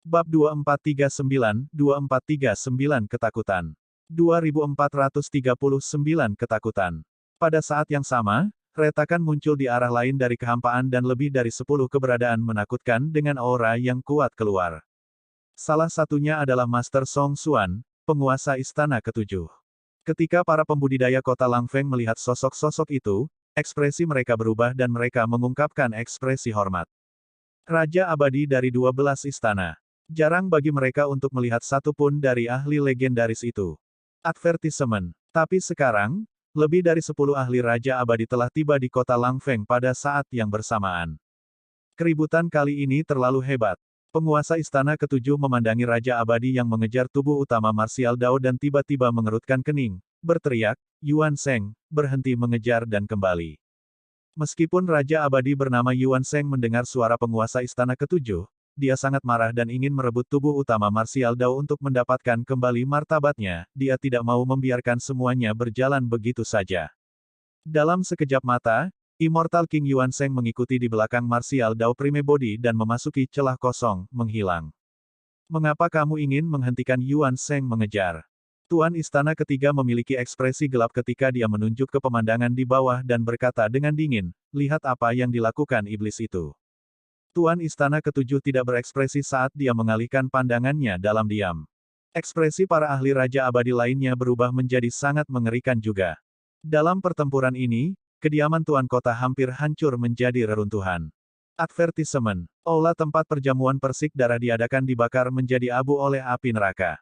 Bab 2439 Ketakutan. 2439 Ketakutan. Pada saat yang sama, retakan muncul di arah lain dari kehampaan dan lebih dari 10 keberadaan menakutkan dengan aura yang kuat keluar. Salah satunya adalah Master Song Xuan, penguasa istana ketujuh. Ketika para pembudidaya kota Langfeng melihat sosok-sosok itu, ekspresi mereka berubah dan mereka mengungkapkan ekspresi hormat. Raja abadi dari 12 istana. Jarang bagi mereka untuk melihat satu pun dari ahli legendaris itu. Advertisement. Tapi sekarang, lebih dari 10 ahli Raja Abadi telah tiba di kota Langfeng pada saat yang bersamaan. Keributan kali ini terlalu hebat. Penguasa istana ketujuh memandangi Raja Abadi yang mengejar tubuh utama Martial Dao dan tiba-tiba mengerutkan kening, berteriak, Yuan Sheng, berhenti mengejar dan kembali. Meskipun Raja Abadi bernama Yuan Sheng mendengar suara penguasa istana ketujuh, dia sangat marah dan ingin merebut tubuh utama Martial Dao untuk mendapatkan kembali martabatnya, dia tidak mau membiarkan semuanya berjalan begitu saja. Dalam sekejap mata, Immortal King Yuan Sheng mengikuti di belakang Martial Dao Prime Body dan memasuki celah kosong, menghilang. Mengapa kamu ingin menghentikan Yuan Sheng mengejar? Tuan Istana Ketiga memiliki ekspresi gelap ketika dia menunjuk ke pemandangan di bawah dan berkata dengan dingin, lihat apa yang dilakukan iblis itu. Tuan Istana Ketujuh tidak berekspresi saat dia mengalihkan pandangannya dalam diam. Ekspresi para ahli Raja Abadi lainnya berubah menjadi sangat mengerikan juga. Dalam pertempuran ini, kediaman Tuan Kota hampir hancur menjadi reruntuhan. Advertisement. Aula tempat perjamuan persik darah diadakan dibakar menjadi abu oleh api neraka.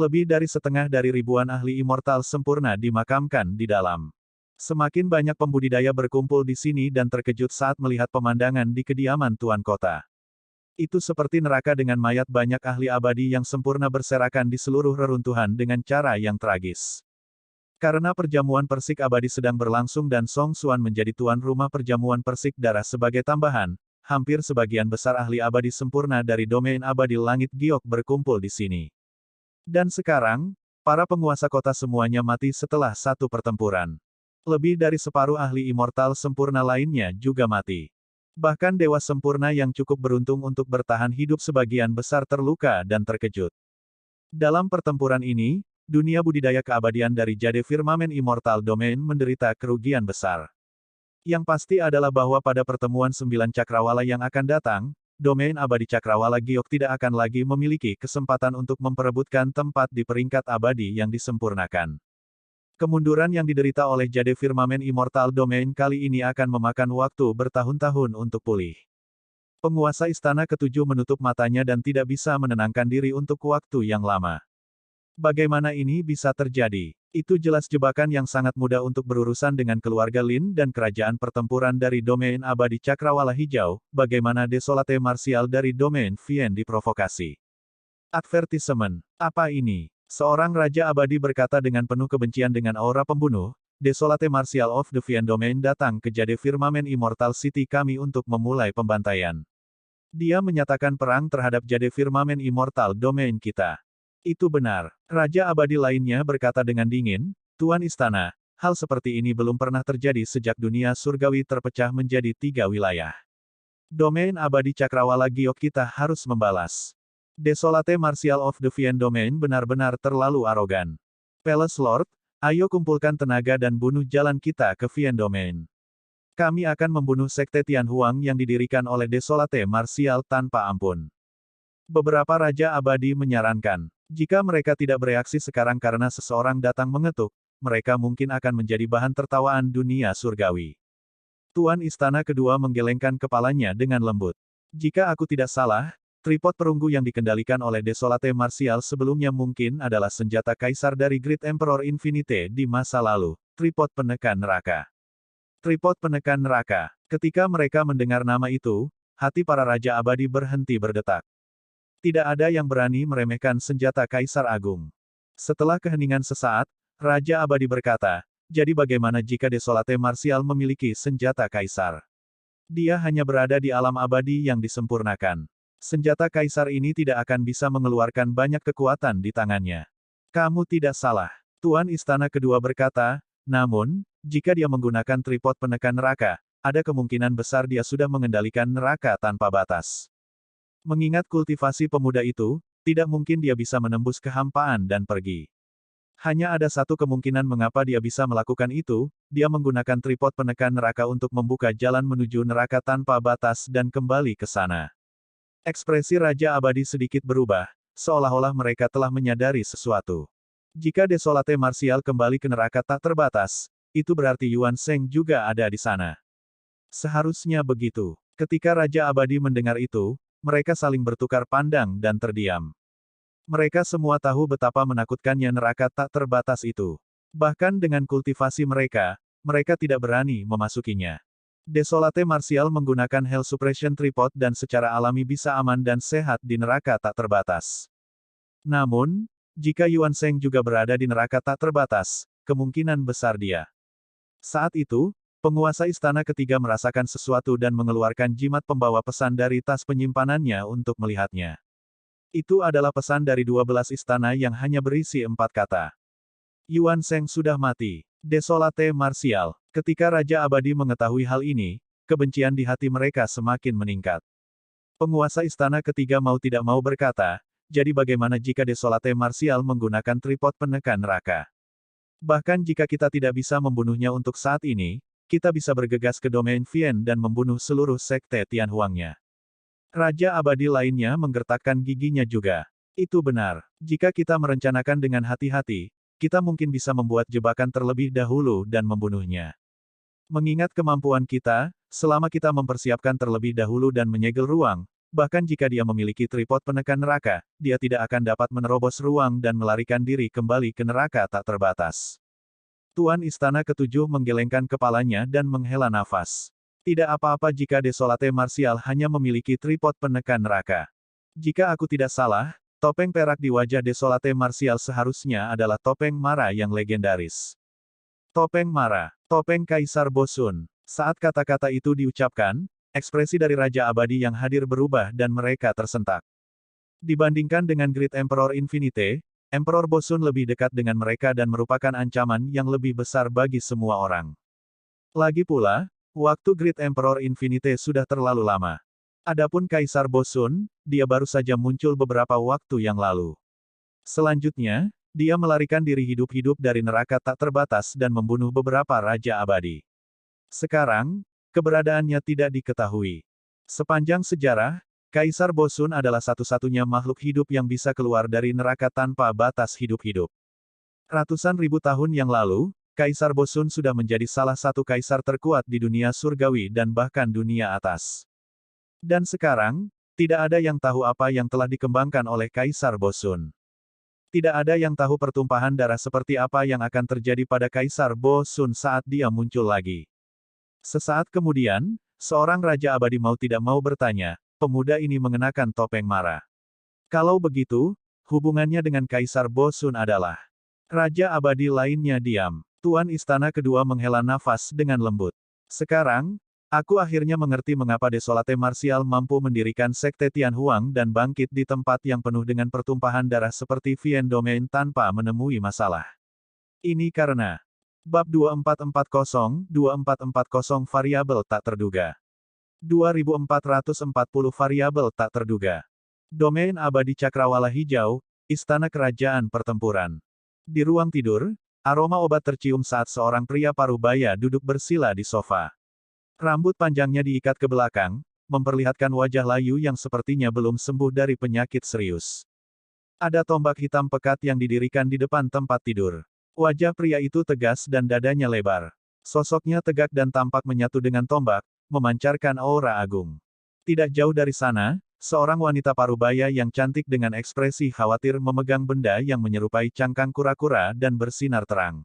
Lebih dari setengah dari ribuan ahli immortal sempurna dimakamkan di dalam. Semakin banyak pembudidaya berkumpul di sini dan terkejut saat melihat pemandangan di kediaman Tuan Kota. Itu seperti neraka dengan mayat banyak ahli abadi yang sempurna berserakan di seluruh reruntuhan dengan cara yang tragis. Karena perjamuan persik abadi sedang berlangsung dan Song Xuan menjadi tuan rumah perjamuan persik darah sebagai tambahan, hampir sebagian besar ahli abadi sempurna dari domain abadi langit giok berkumpul di sini. Dan sekarang, para penguasa kota semuanya mati setelah satu pertempuran. Lebih dari separuh ahli immortal sempurna lainnya juga mati. Bahkan dewa sempurna yang cukup beruntung untuk bertahan hidup sebagian besar terluka dan terkejut. Dalam pertempuran ini, dunia budidaya keabadian dari Jade Firmamen Immortal Domain menderita kerugian besar. Yang pasti adalah bahwa pada pertemuan 9 cakrawala yang akan datang, domain abadi cakrawala giok tidak akan lagi memiliki kesempatan untuk memperebutkan tempat di peringkat abadi yang disempurnakan. Kemunduran yang diderita oleh Jade Firmamen Immortal Domain kali ini akan memakan waktu bertahun-tahun untuk pulih. Penguasa istana ketujuh menutup matanya dan tidak bisa menenangkan diri untuk waktu yang lama. Bagaimana ini bisa terjadi? Itu jelas jebakan yang sangat mudah untuk berurusan dengan keluarga Lin dan kerajaan pertempuran dari domain abadi Cakrawala Hijau, bagaimana Desolate Martial dari domain Vien diprovokasi. Advertisement. Apa ini? Seorang Raja Abadi berkata dengan penuh kebencian dengan aura pembunuh, Desolate Martial of the Vien Domain datang ke Jade Firmamen Immortal City kami untuk memulai pembantaian. Dia menyatakan perang terhadap Jade Firmamen Immortal Domain kita. Itu benar. Raja Abadi lainnya berkata dengan dingin, Tuan Istana, hal seperti ini belum pernah terjadi sejak dunia surgawi terpecah menjadi 3 wilayah. Domain Abadi Cakrawala giok kita harus membalas. Desolate Martial of the Vien Domain benar-benar terlalu arogan. Palace Lord, ayo kumpulkan tenaga dan bunuh jalan kita ke Vien Domain. Kami akan membunuh Sekte Tianhuang yang didirikan oleh Desolate Martial tanpa ampun. Beberapa Raja Abadi menyarankan, jika mereka tidak bereaksi sekarang karena seseorang datang mengetuk, mereka mungkin akan menjadi bahan tertawaan dunia surgawi. Tuan Istana Kedua menggelengkan kepalanya dengan lembut. Jika aku tidak salah, tripod perunggu yang dikendalikan oleh Desolate Martial sebelumnya mungkin adalah senjata kaisar dari Great Emperor Infinite di masa lalu, tripod penekan neraka. Tripod penekan neraka. Ketika mereka mendengar nama itu, hati para Raja Abadi berhenti berdetak. Tidak ada yang berani meremehkan senjata Kaisar Agung. Setelah keheningan sesaat, Raja Abadi berkata, jadi bagaimana jika Desolate Martial memiliki senjata Kaisar? Dia hanya berada di alam abadi yang disempurnakan. Senjata Kaisar ini tidak akan bisa mengeluarkan banyak kekuatan di tangannya. Kamu tidak salah. Tuan Istana Kedua berkata, namun, jika dia menggunakan tripod penekan neraka, ada kemungkinan besar dia sudah mengendalikan neraka tanpa batas. Mengingat kultivasi pemuda itu, tidak mungkin dia bisa menembus kehampaan dan pergi. Hanya ada satu kemungkinan mengapa dia bisa melakukan itu, dia menggunakan tripod penekan neraka untuk membuka jalan menuju neraka tanpa batas dan kembali ke sana. Ekspresi Raja Abadi sedikit berubah, seolah-olah mereka telah menyadari sesuatu. Jika Desolate Martial kembali ke neraka tak terbatas, itu berarti Yuan Sheng juga ada di sana. Seharusnya begitu. Ketika Raja Abadi mendengar itu, mereka saling bertukar pandang dan terdiam. Mereka semua tahu betapa menakutkannya neraka tak terbatas itu. Bahkan dengan kultivasi mereka, mereka tidak berani memasukinya. Desolate Martial menggunakan Hell Suppression Tripod dan secara alami bisa aman dan sehat di neraka tak terbatas. Namun, jika Yuan Sheng juga berada di neraka tak terbatas, kemungkinan besar dia. Saat itu, penguasa istana ketiga merasakan sesuatu dan mengeluarkan jimat pembawa pesan dari tas penyimpanannya untuk melihatnya. Itu adalah pesan dari 12 istana yang hanya berisi 4 kata. Yuan Sheng sudah mati. Desolate Martial. Ketika Raja Abadi mengetahui hal ini, kebencian di hati mereka semakin meningkat. Penguasa istana ketiga mau tidak mau berkata, jadi bagaimana jika Desolate Martial menggunakan tripod penekan neraka? Bahkan jika kita tidak bisa membunuhnya untuk saat ini, kita bisa bergegas ke domain Vien dan membunuh seluruh sekte Tianhuangnya. Raja Abadi lainnya menggertakkan giginya juga. Itu benar. Jika kita merencanakan dengan hati-hati, kita mungkin bisa membuat jebakan terlebih dahulu dan membunuhnya. Mengingat kemampuan kita, selama kita mempersiapkan terlebih dahulu dan menyegel ruang, bahkan jika dia memiliki tripod penekan neraka, dia tidak akan dapat menerobos ruang dan melarikan diri kembali ke neraka tak terbatas. Tuan Istana Ketujuh menggelengkan kepalanya dan menghela nafas. Tidak apa-apa jika Desolate Martial hanya memiliki tripod penekan neraka. Jika aku tidak salah, topeng perak di wajah Desolate Martial seharusnya adalah topeng Mara yang legendaris. Topeng Mara, topeng Kaisar Bosun. Saat kata-kata itu diucapkan, ekspresi dari Raja Abadi yang hadir berubah dan mereka tersentak. Dibandingkan dengan Great Emperor Infinite, Emperor Bosun lebih dekat dengan mereka dan merupakan ancaman yang lebih besar bagi semua orang. Lagi pula, waktu Great Emperor Infinite sudah terlalu lama. Adapun Kaisar Bosun, dia baru saja muncul beberapa waktu yang lalu. Selanjutnya, dia melarikan diri hidup-hidup dari neraka tak terbatas dan membunuh beberapa Raja Abadi. Sekarang, keberadaannya tidak diketahui. Sepanjang sejarah, Kaisar Bosun adalah satu-satunya makhluk hidup yang bisa keluar dari neraka tanpa batas hidup-hidup. Ratusan ribu tahun yang lalu, Kaisar Bosun sudah menjadi salah satu kaisar terkuat di dunia surgawi dan bahkan dunia atas. Dan sekarang, tidak ada yang tahu apa yang telah dikembangkan oleh Kaisar Bosun. Tidak ada yang tahu pertumpahan darah seperti apa yang akan terjadi pada Kaisar Bosun saat dia muncul lagi. Sesaat kemudian, seorang Raja Abadi mau tidak mau bertanya, pemuda ini mengenakan topeng Mara. Kalau begitu, hubungannya dengan Kaisar Bosun adalah... Raja Abadi lainnya diam. Tuan Istana Kedua menghela nafas dengan lembut. Sekarang, aku akhirnya mengerti mengapa Desolate Martial mampu mendirikan Sekte Tianhuang dan bangkit di tempat yang penuh dengan pertumpahan darah seperti Vien Domain tanpa menemui masalah. Ini karena Bab 2440 variabel tak terduga. 2440 variabel tak terduga. Domain abadi Cakrawala Hijau, Istana Kerajaan Pertempuran. Di ruang tidur, aroma obat tercium saat seorang pria parubaya duduk bersila di sofa. Rambut panjangnya diikat ke belakang, memperlihatkan wajah layu yang sepertinya belum sembuh dari penyakit serius. Ada tombak hitam pekat yang didirikan di depan tempat tidur. Wajah pria itu tegas dan dadanya lebar. Sosoknya tegak dan tampak menyatu dengan tombak, memancarkan aura agung. Tidak jauh dari sana, seorang wanita parubaya yang cantik dengan ekspresi khawatir memegang benda yang menyerupai cangkang kura-kura dan bersinar terang.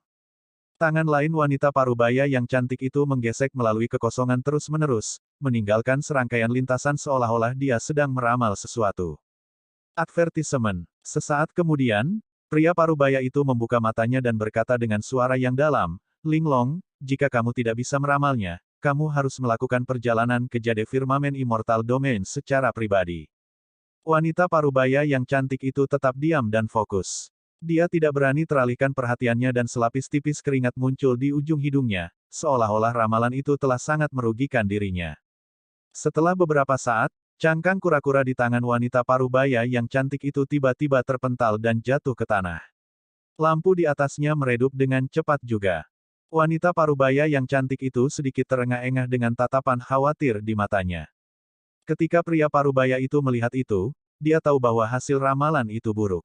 Tangan lain wanita parubaya yang cantik itu menggesek melalui kekosongan terus-menerus, meninggalkan serangkaian lintasan seolah-olah dia sedang meramal sesuatu. Advertisement. Sesaat kemudian, pria parubaya itu membuka matanya dan berkata dengan suara yang dalam, Linglong, jika kamu tidak bisa meramalnya, kamu harus melakukan perjalanan ke Jade Firmamen Immortal Domain secara pribadi. Wanita parubaya yang cantik itu tetap diam dan fokus. Dia tidak berani teralihkan perhatiannya dan selapis tipis keringat muncul di ujung hidungnya, seolah-olah ramalan itu telah sangat merugikan dirinya. Setelah beberapa saat, Cangkang kura-kura di tangan wanita parubaya yang cantik itu tiba-tiba terpental dan jatuh ke tanah. Lampu di atasnya meredup dengan cepat juga. Wanita parubaya yang cantik itu sedikit terengah-engah dengan tatapan khawatir di matanya. Ketika pria parubaya itu melihat itu, dia tahu bahwa hasil ramalan itu buruk.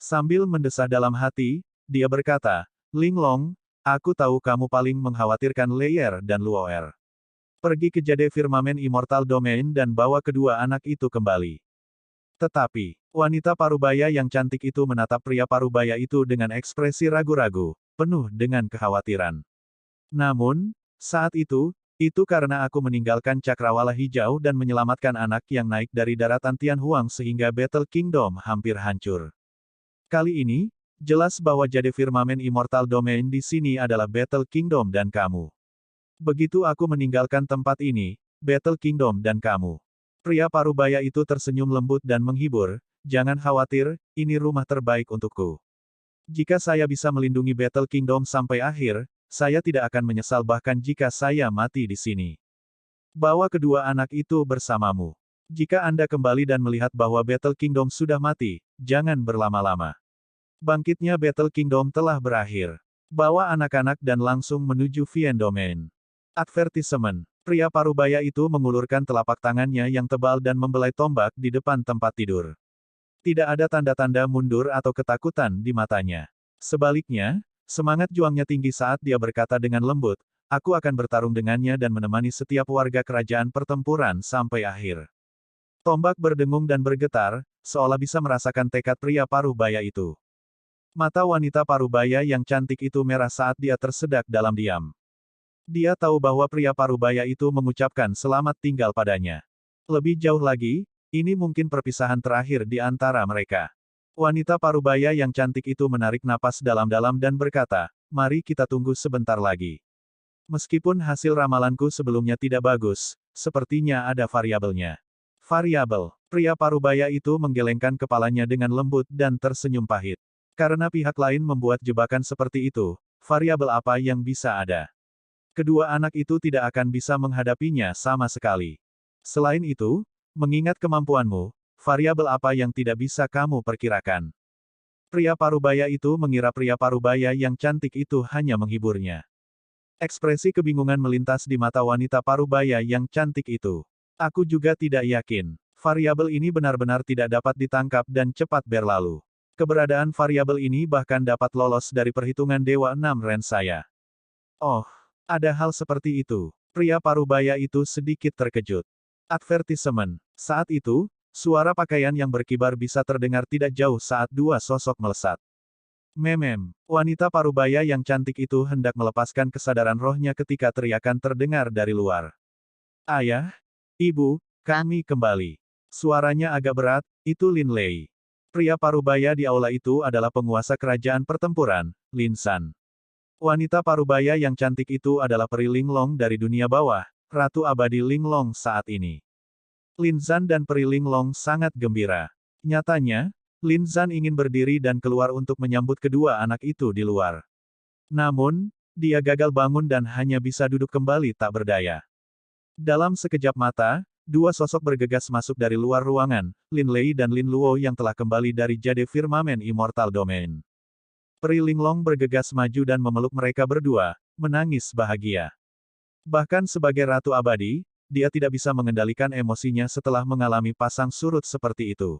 Sambil mendesah dalam hati, dia berkata, "Linglong, aku tahu kamu paling mengkhawatirkan Leyer dan Luoer. Pergi ke Jade Firmamen Immortal Domain dan bawa kedua anak itu kembali." Tetapi, wanita parubaya yang cantik itu menatap pria parubaya itu dengan ekspresi ragu-ragu, penuh dengan kekhawatiran. Namun, saat itu karena aku meninggalkan Cakrawala Hijau dan menyelamatkan anak yang naik dari daratan Tianhuang sehingga Battle Kingdom hampir hancur. Kali ini, jelas bahwa Jade Firmamen Immortal Domain di sini adalah Battle Kingdom dan kamu. Begitu aku meninggalkan tempat ini, Battle Kingdom dan kamu. Pria parubaya itu tersenyum lembut dan menghibur, "Jangan khawatir, ini rumah terbaik untukku. Jika saya bisa melindungi Battle Kingdom sampai akhir, saya tidak akan menyesal bahkan jika saya mati di sini. Bawa kedua anak itu bersamamu. Jika Anda kembali dan melihat bahwa Battle Kingdom sudah mati, jangan berlama-lama. Bangkitnya Battle Kingdom telah berakhir. Bawa anak-anak dan langsung menuju Vien Domain." Advertisement. Pria parubaya itu mengulurkan telapak tangannya yang tebal dan membelai tombak di depan tempat tidur. Tidak ada tanda-tanda mundur atau ketakutan di matanya. Sebaliknya, semangat juangnya tinggi saat dia berkata dengan lembut, "Aku akan bertarung dengannya dan menemani setiap warga kerajaan pertempuran sampai akhir." Tombak berdengung dan bergetar, seolah bisa merasakan tekad pria parubaya itu. Mata wanita parubaya yang cantik itu merah saat dia tersedak dalam diam. Dia tahu bahwa pria parubaya itu mengucapkan selamat tinggal padanya. Lebih jauh lagi, ini mungkin perpisahan terakhir di antara mereka. Wanita parubaya yang cantik itu menarik napas dalam-dalam dan berkata, "Mari kita tunggu sebentar lagi. Meskipun hasil ramalanku sebelumnya tidak bagus, sepertinya ada variabelnya." Variabel. Pria parubaya itu menggelengkan kepalanya dengan lembut dan tersenyum pahit. Karena pihak lain membuat jebakan seperti itu, variabel apa yang bisa ada? Kedua anak itu tidak akan bisa menghadapinya sama sekali. Selain itu, mengingat kemampuanmu, variabel apa yang tidak bisa kamu perkirakan? Pria parubaya itu mengira pria parubaya yang cantik itu hanya menghiburnya. Ekspresi kebingungan melintas di mata wanita parubaya yang cantik itu. "Aku juga tidak yakin. Variabel ini benar-benar tidak dapat ditangkap dan cepat berlalu. Keberadaan variabel ini bahkan dapat lolos dari perhitungan Dewa 6 Ren saya." "Oh, ada hal seperti itu." Pria parubaya itu sedikit terkejut. Advertisement. Saat itu, suara pakaian yang berkibar bisa terdengar tidak jauh saat dua sosok melesat. Memem. Wanita parubaya yang cantik itu hendak melepaskan kesadaran rohnya ketika teriakan terdengar dari luar. "Ayah, Ibu, kami kembali." Suaranya agak berat, itu Lin Lei. Pria parubaya di aula itu adalah penguasa kerajaan pertempuran, Lin San. Wanita parubaya yang cantik itu adalah peri Linglong dari dunia bawah, Ratu Abadi Linglong saat ini. Lin Zan dan peri Linglong sangat gembira. Nyatanya, Lin Zan ingin berdiri dan keluar untuk menyambut kedua anak itu di luar. Namun, dia gagal bangun dan hanya bisa duduk kembali tak berdaya. Dalam sekejap mata, dua sosok bergegas masuk dari luar ruangan, Lin Lei dan Lin Luo yang telah kembali dari Jade Firmamen Immortal Domain. Peri Linglong bergegas maju dan memeluk mereka berdua, menangis bahagia. Bahkan sebagai Ratu Abadi, dia tidak bisa mengendalikan emosinya setelah mengalami pasang surut seperti itu.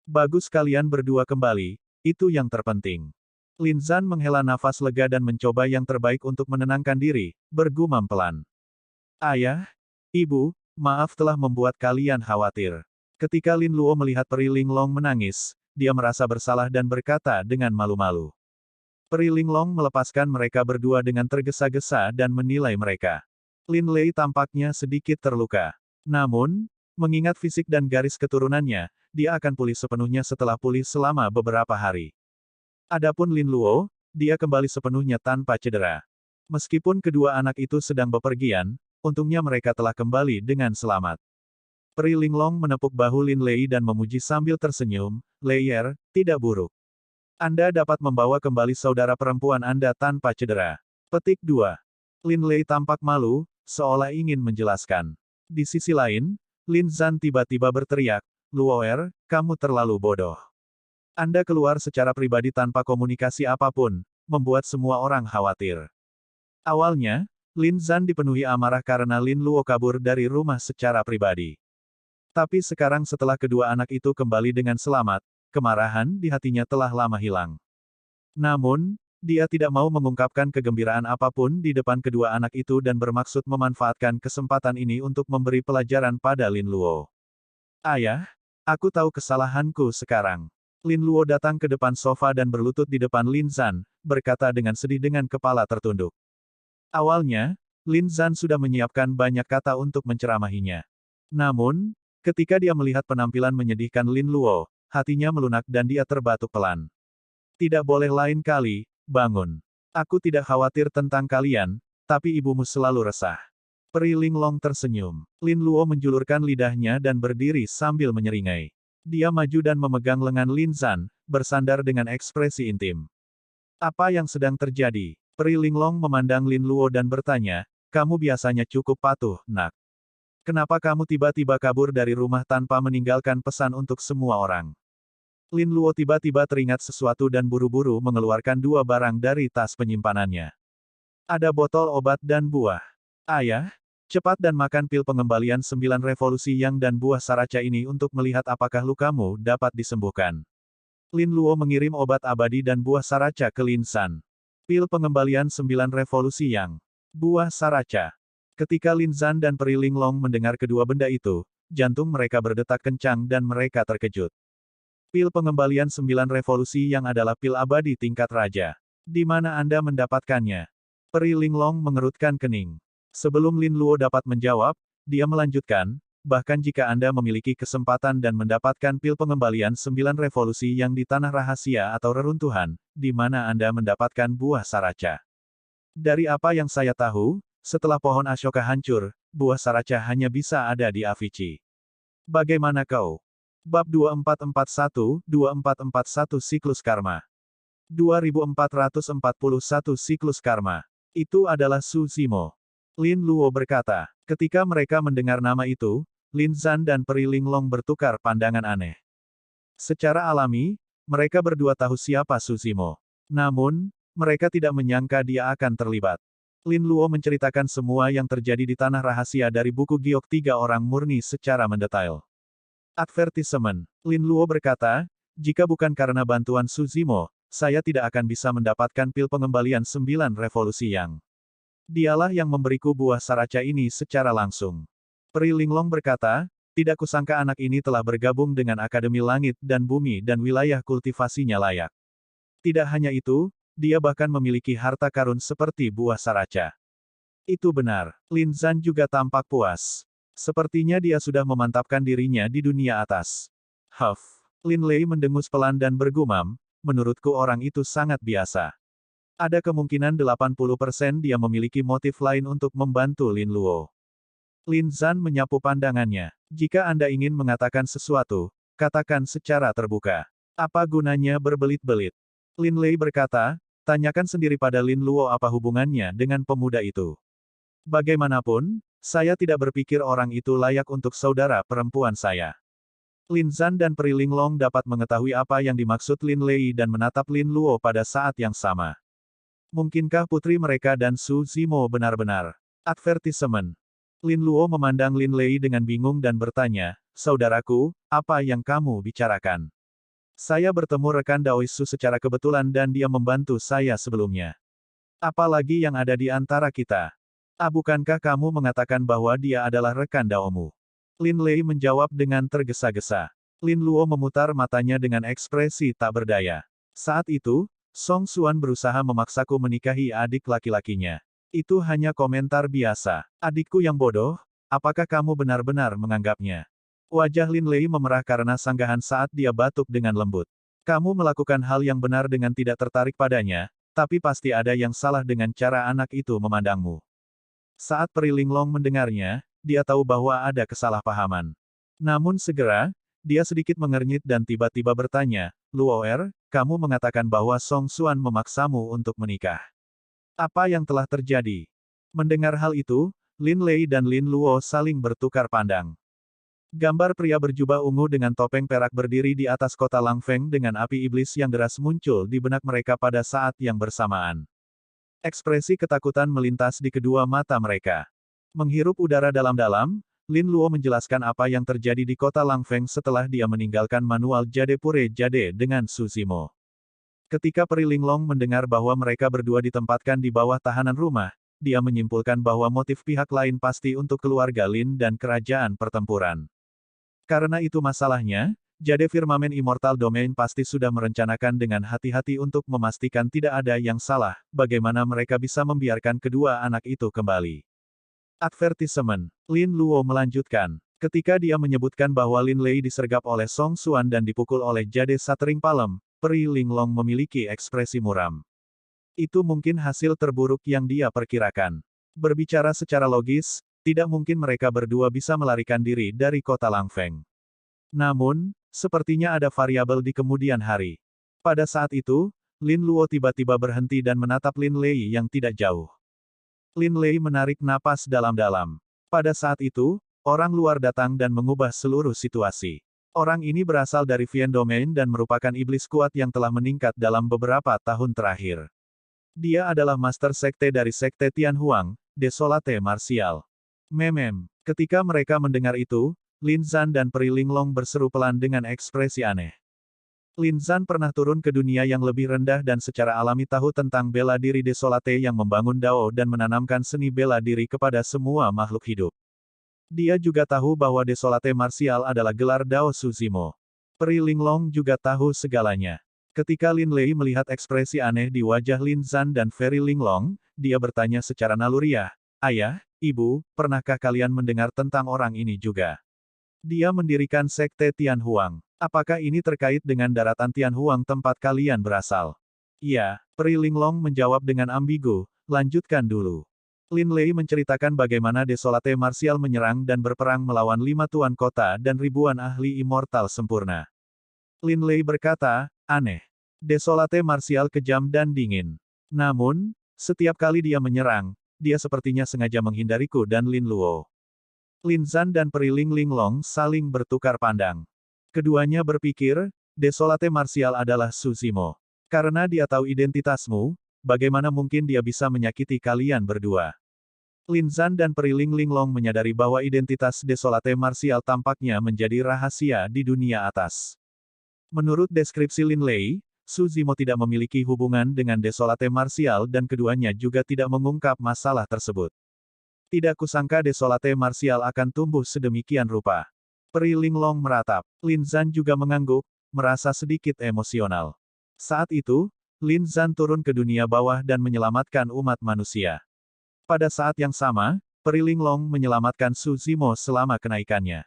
"Bagus kalian berdua kembali, itu yang terpenting." Lin Zan menghela nafas lega dan mencoba yang terbaik untuk menenangkan diri, bergumam pelan. "Ayah, Ibu, maaf telah membuat kalian khawatir." Ketika Lin Luo melihat peri Linglong menangis, dia merasa bersalah dan berkata dengan malu-malu. Peri Linglong melepaskan mereka berdua dengan tergesa-gesa dan menilai mereka. Lin Lei tampaknya sedikit terluka. Namun, mengingat fisik dan garis keturunannya, dia akan pulih sepenuhnya setelah pulih selama beberapa hari. Adapun Lin Luo, dia kembali sepenuhnya tanpa cedera. Meskipun kedua anak itu sedang bepergian, untungnya mereka telah kembali dengan selamat. Peri Linglong menepuk bahu Lin Lei dan memuji sambil tersenyum, "Leier, tidak buruk. Anda dapat membawa kembali saudara perempuan Anda tanpa cedera." Petik 2. Lin Lei tampak malu, seolah ingin menjelaskan. Di sisi lain, Lin Zan tiba-tiba berteriak, Luoer, kamu terlalu bodoh. Anda keluar secara pribadi tanpa komunikasi apapun, membuat semua orang khawatir. Awalnya, Lin Zan dipenuhi amarah karena Lin Luo kabur dari rumah secara pribadi. Tapi sekarang setelah kedua anak itu kembali dengan selamat, kemarahan di hatinya telah lama hilang. Namun, dia tidak mau mengungkapkan kegembiraan apapun di depan kedua anak itu dan bermaksud memanfaatkan kesempatan ini untuk memberi pelajaran pada Lin Luo. Ayah, aku tahu kesalahanku sekarang. Lin Luo datang ke depan sofa dan berlutut di depan Lin Zan, berkata dengan sedih dengan kepala tertunduk. Awalnya, Lin Zan sudah menyiapkan banyak kata untuk menceramahinya. Namun, ketika dia melihat penampilan menyedihkan Lin Luo, hatinya melunak dan dia terbatuk pelan. Tidak boleh lain kali, bangun. Aku tidak khawatir tentang kalian, tapi ibumu selalu resah. Peri Linglong tersenyum. Lin Luo menjulurkan lidahnya dan berdiri sambil menyeringai. Dia maju dan memegang lengan Lin Zan, bersandar dengan ekspresi intim. Apa yang sedang terjadi? Peri Linglong memandang Lin Luo dan bertanya, kamu biasanya cukup patuh, nak. Kenapa kamu tiba-tiba kabur dari rumah tanpa meninggalkan pesan untuk semua orang? Lin Luo tiba-tiba teringat sesuatu dan buru-buru mengeluarkan dua barang dari tas penyimpanannya. Ada botol obat dan buah. Ayah, cepat dan makan pil pengembalian 9 revolusi yang dan buah saraca ini untuk melihat apakah lukamu dapat disembuhkan. Lin Luo mengirim obat abadi dan buah saraca ke Lin Zan. Pil pengembalian 9 revolusi yang. Buah saraca. Ketika Lin Zan dan Peri Linglong mendengar kedua benda itu, jantung mereka berdetak kencang dan mereka terkejut. Pil pengembalian 9 revolusi yang adalah pil abadi tingkat raja. Di mana Anda mendapatkannya? Peri Linglong mengerutkan kening. Sebelum Lin Luo dapat menjawab, dia melanjutkan, bahkan jika Anda memiliki kesempatan dan mendapatkan pil pengembalian 9 revolusi yang di tanah rahasia atau reruntuhan, di mana Anda mendapatkan buah saraca. Dari apa yang saya tahu, setelah pohon Ashoka hancur, buah saraca hanya bisa ada di Avicii. Bagaimana kau? Bab 2441 Siklus Karma. 2441 Siklus Karma. Itu adalah Su Zimo. Lin Luo berkata. Ketika mereka mendengar nama itu, Lin Zan dan Peri Linglong bertukar pandangan aneh. Secara alami, mereka berdua tahu siapa Su Zimo. Namun, mereka tidak menyangka dia akan terlibat. Lin Luo menceritakan semua yang terjadi di tanah rahasia dari buku giok 3 orang murni secara mendetail. Advertisement. Lin Luo berkata, jika bukan karena bantuan Su Zimo, saya tidak akan bisa mendapatkan pil pengembalian 9 revolusi yang. Dialah yang memberiku buah saraca ini secara langsung. Peri Linglong berkata, tidak kusangka anak ini telah bergabung dengan Akademi Langit dan Bumi dan wilayah kultivasinya layak. Tidak hanya itu, dia bahkan memiliki harta karun seperti buah saraca. Itu benar. Lin Zan juga tampak puas. Sepertinya dia sudah memantapkan dirinya di dunia atas. Huff. Lin Lei mendengus pelan dan bergumam, menurutku orang itu sangat biasa. Ada kemungkinan 80% dia memiliki motif lain untuk membantu Lin Luo. Lin Zan menyapu pandangannya. Jika Anda ingin mengatakan sesuatu, katakan secara terbuka. Apa gunanya berbelit-belit? Lin Lei berkata, tanyakan sendiri pada Lin Luo apa hubungannya dengan pemuda itu. Bagaimanapun, saya tidak berpikir orang itu layak untuk saudara perempuan saya. Lin Zan dan Peri Linglong dapat mengetahui apa yang dimaksud Lin Lei dan menatap Lin Luo pada saat yang sama. Mungkinkah putri mereka dan Su Zimo benar-benar? Advertisement. Lin Luo memandang Lin Lei dengan bingung dan bertanya, saudaraku, apa yang kamu bicarakan? Saya bertemu rekan Daois Su secara kebetulan dan dia membantu saya sebelumnya. Apalagi yang ada di antara kita? Bukankah kamu mengatakan bahwa dia adalah rekan Daomu? Lin Lei menjawab dengan tergesa-gesa. Lin Luo memutar matanya dengan ekspresi tak berdaya. Saat itu, Song Xuan berusaha memaksaku menikahi adik laki-lakinya. Itu hanya komentar biasa. Adikku yang bodoh, apakah kamu benar-benar menganggapnya? Wajah Lin Lei memerah karena sanggahan saat dia batuk dengan lembut. Kamu melakukan hal yang benar dengan tidak tertarik padanya, tapi pasti ada yang salah dengan cara anak itu memandangmu. Saat Peri Linglong mendengarnya, dia tahu bahwa ada kesalahpahaman. Namun segera, dia sedikit mengernyit dan tiba-tiba bertanya, Luoer, kamu mengatakan bahwa Song Xuan memaksamu untuk menikah. Apa yang telah terjadi? Mendengar hal itu, Lin Lei dan Lin Luo saling bertukar pandang. Gambar pria berjubah ungu dengan topeng perak berdiri di atas kota Langfeng dengan api iblis yang deras muncul di benak mereka pada saat yang bersamaan. Ekspresi ketakutan melintas di kedua mata mereka. Menghirup udara dalam-dalam, Lin Luo menjelaskan apa yang terjadi di kota Langfeng setelah dia meninggalkan manual Jade Pure Jade dengan Su Zimo. Ketika Peri Linglong mendengar bahwa mereka berdua ditempatkan di bawah tahanan rumah, dia menyimpulkan bahwa motif pihak lain pasti untuk keluarga Lin dan kerajaan pertempuran. Karena itu masalahnya, Jade Firmamen Immortal Domain pasti sudah merencanakan dengan hati-hati untuk memastikan tidak ada yang salah, bagaimana mereka bisa membiarkan kedua anak itu kembali. Advertisement. Lin Luo melanjutkan. Ketika dia menyebutkan bahwa Lin Lei disergap oleh Song Xuan dan dipukul oleh Jade Satering Palem, Peri Linglong memiliki ekspresi muram. Itu mungkin hasil terburuk yang dia perkirakan. Berbicara secara logis, tidak mungkin mereka berdua bisa melarikan diri dari kota Langfeng. Namun, sepertinya ada variabel di kemudian hari. Pada saat itu, Lin Luo tiba-tiba berhenti dan menatap Lin Lei yang tidak jauh. Lin Lei menarik napas dalam-dalam. Pada saat itu, orang luar datang dan mengubah seluruh situasi. Orang ini berasal dari Vian Domain dan merupakan iblis kuat yang telah meningkat dalam beberapa tahun terakhir. Dia adalah master sekte dari sekte Tianhuang, Desolate Martial. Ketika mereka mendengar itu, Lin Zan dan Peri Linglong berseru pelan dengan ekspresi aneh. Lin Zan pernah turun ke dunia yang lebih rendah dan secara alami tahu tentang bela diri Desolate yang membangun Dao dan menanamkan seni bela diri kepada semua makhluk hidup. Dia juga tahu bahwa Desolate Martial adalah gelar Dao Su Zimo. Peri Linglong juga tahu segalanya. Ketika Lin Lei melihat ekspresi aneh di wajah Lin Zan dan Peri Linglong, dia bertanya secara naluriah, "Ayah, Ibu, pernahkah kalian mendengar tentang orang ini juga?" Dia mendirikan sekte Tianhuang. Apakah ini terkait dengan daratan Tianhuang tempat kalian berasal? Iya, Peri Linglong menjawab dengan ambigu, lanjutkan dulu. Lin Lei menceritakan bagaimana Desolate Martial menyerang dan berperang melawan 5 tuan kota dan ribuan ahli immortal sempurna. Lin Lei berkata, aneh. Desolate Martial kejam dan dingin. Namun, setiap kali dia menyerang, dia sepertinya sengaja menghindariku dan Lin Luo. Lin Zan dan Peri Linglong saling bertukar pandang. Keduanya berpikir, Desolate Martial adalah Su Zimo. Karena dia tahu identitasmu, bagaimana mungkin dia bisa menyakiti kalian berdua? Lin Zan dan Peri Linglong menyadari bahwa identitas Desolate Martial tampaknya menjadi rahasia di dunia atas. Menurut deskripsi Lin Lei, Su Zimo tidak memiliki hubungan dengan Desolate Martial dan keduanya juga tidak mengungkap masalah tersebut. Tidak kusangka Desolate Martial akan tumbuh sedemikian rupa. Peri Linglong meratap. Lin Zan juga mengangguk, merasa sedikit emosional. Saat itu, Lin Zan turun ke dunia bawah dan menyelamatkan umat manusia. Pada saat yang sama, Peri Linglong menyelamatkan Su Zimo selama kenaikannya.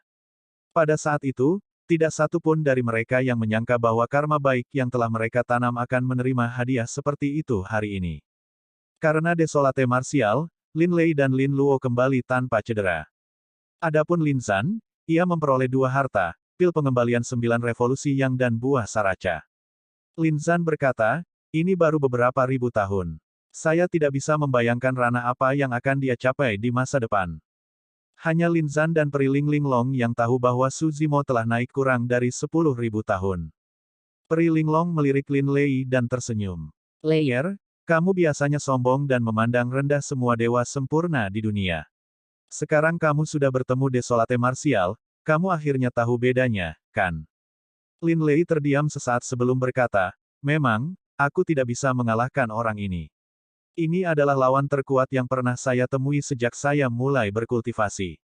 Pada saat itu, tidak satu pun dari mereka yang menyangka bahwa karma baik yang telah mereka tanam akan menerima hadiah seperti itu hari ini. Karena Desolate Martial, Lin Lei dan Lin Luo kembali tanpa cedera. Adapun Lin Zan, ia memperoleh 2 harta, pil pengembalian 9 revolusi yang dan buah saraca. Lin Zan berkata, ini baru beberapa ribu tahun. Saya tidak bisa membayangkan ranah apa yang akan dia capai di masa depan. Hanya Lin Zan dan Peri Linglong yang tahu bahwa Su Zimo telah naik kurang dari 10.000 tahun. Peri Linglong melirik Lin Lei dan tersenyum. Layer, kamu biasanya sombong dan memandang rendah semua dewa sempurna di dunia. Sekarang kamu sudah bertemu Desolate Martial, kamu akhirnya tahu bedanya, kan? Lin Lei terdiam sesaat sebelum berkata, memang, aku tidak bisa mengalahkan orang ini. Ini adalah lawan terkuat yang pernah saya temui sejak saya mulai berkultivasi.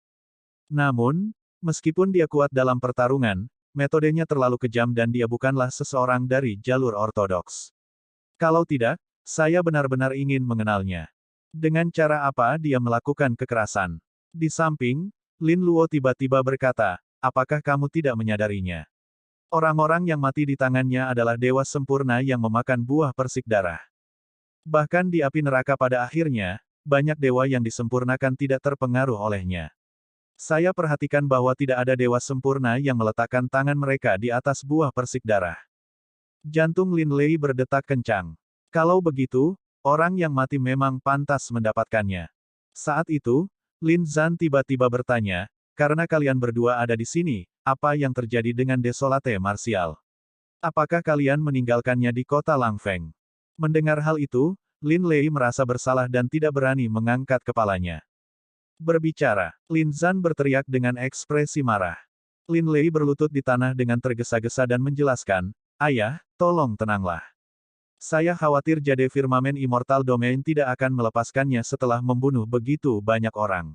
Namun, meskipun dia kuat dalam pertarungan, metodenya terlalu kejam dan dia bukanlah seseorang dari jalur ortodoks. Kalau tidak, saya benar-benar ingin mengenalnya. Dengan cara apa dia melakukan kekerasan? Di samping, Lin Luo tiba-tiba berkata, apakah kamu tidak menyadarinya? Orang-orang yang mati di tangannya adalah dewa sempurna yang memakan buah persik darah. Bahkan di api neraka pada akhirnya, banyak dewa yang disempurnakan tidak terpengaruh olehnya. Saya perhatikan bahwa tidak ada dewa sempurna yang meletakkan tangan mereka di atas buah persik darah. Jantung Lin Lei berdetak kencang. Kalau begitu, orang yang mati memang pantas mendapatkannya. Saat itu, Lin Zan tiba-tiba bertanya, karena kalian berdua ada di sini, apa yang terjadi dengan Desolate Martial? Apakah kalian meninggalkannya di kota Langfeng? Mendengar hal itu, Lin Lei merasa bersalah dan tidak berani mengangkat kepalanya. Berbicara, Lin Zan berteriak dengan ekspresi marah. Lin Lei berlutut di tanah dengan tergesa-gesa dan menjelaskan, "Ayah, tolong tenanglah. Saya khawatir Jade Firmamen Immortal Domain tidak akan melepaskannya setelah membunuh begitu banyak orang.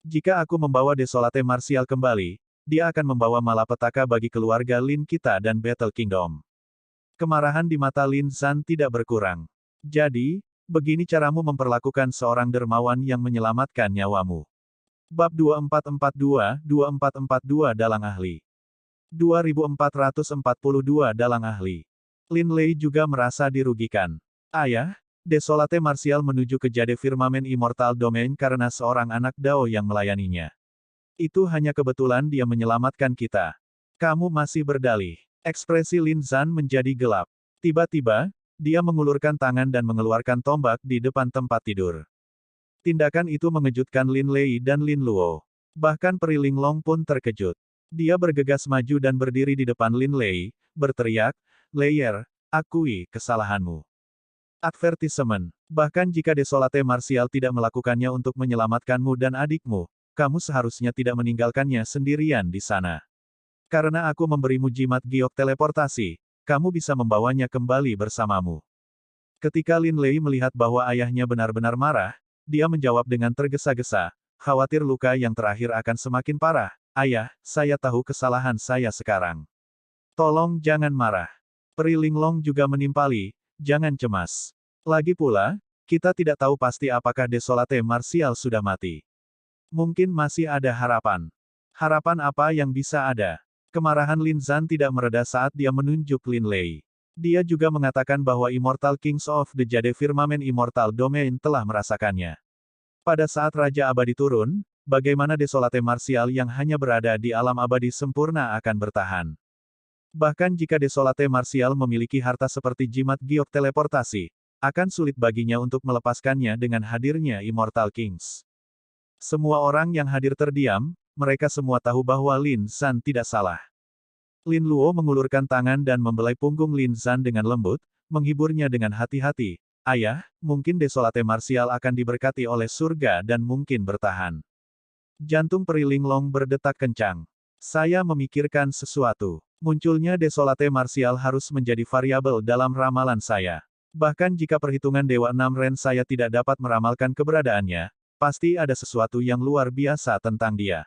Jika aku membawa Desolate Martial kembali, dia akan membawa malapetaka bagi keluarga Lin kita dan Battle Kingdom." Kemarahan di mata Lin Zan tidak berkurang. "Jadi, begini caramu memperlakukan seorang dermawan yang menyelamatkan nyawamu." Bab 2442 Dalang Ahli 2442 Dalang Ahli. Lin Lei juga merasa dirugikan. "Ayah, Desolate Martial menuju ke Jade Firmamen Immortal Domain karena seorang anak Dao yang melayaninya. Itu hanya kebetulan dia menyelamatkan kita. Kamu masih berdalih." Ekspresi Lin Zan menjadi gelap. Tiba-tiba, dia mengulurkan tangan dan mengeluarkan tombak di depan tempat tidur. Tindakan itu mengejutkan Lin Lei dan Lin Luo. Bahkan Peri Linglong pun terkejut. Dia bergegas maju dan berdiri di depan Lin Lei, berteriak, "Leier, akui kesalahanmu. Advertisement. Bahkan jika Desolate Martial tidak melakukannya untuk menyelamatkanmu dan adikmu, kamu seharusnya tidak meninggalkannya sendirian di sana. Karena aku memberimu jimat giok teleportasi, kamu bisa membawanya kembali bersamamu." Ketika Lin Lei melihat bahwa ayahnya benar-benar marah, dia menjawab dengan tergesa-gesa, khawatir luka yang terakhir akan semakin parah. "Ayah, saya tahu kesalahan saya sekarang. Tolong jangan marah." Peri Linglong juga menimpali, "Jangan cemas. Lagi pula, kita tidak tahu pasti apakah Desolate Martial sudah mati. Mungkin masih ada harapan." "Harapan apa yang bisa ada?" Kemarahan Lin Zan tidak mereda saat dia menunjuk Lin Lei. Dia juga mengatakan bahwa Immortal Kings of the Jade Firmamen Immortal Domain telah merasakannya. Pada saat Raja Abadi turun, bagaimana Desolate Martial yang hanya berada di alam abadi sempurna akan bertahan? Bahkan jika Desolate Martial memiliki harta seperti jimat giok teleportasi, akan sulit baginya untuk melepaskannya dengan hadirnya Immortal Kings. Semua orang yang hadir terdiam, mereka semua tahu bahwa Lin Zan tidak salah. Lin Luo mengulurkan tangan dan membelai punggung Lin Zan dengan lembut, menghiburnya dengan hati-hati. "Ayah, mungkin Desolate Martial akan diberkati oleh surga dan mungkin bertahan." Jantung Peri Linglong berdetak kencang. "Saya memikirkan sesuatu. Munculnya Desolate Martial harus menjadi variabel dalam ramalan saya. Bahkan jika perhitungan Dewa Enam Ren saya tidak dapat meramalkan keberadaannya, pasti ada sesuatu yang luar biasa tentang dia."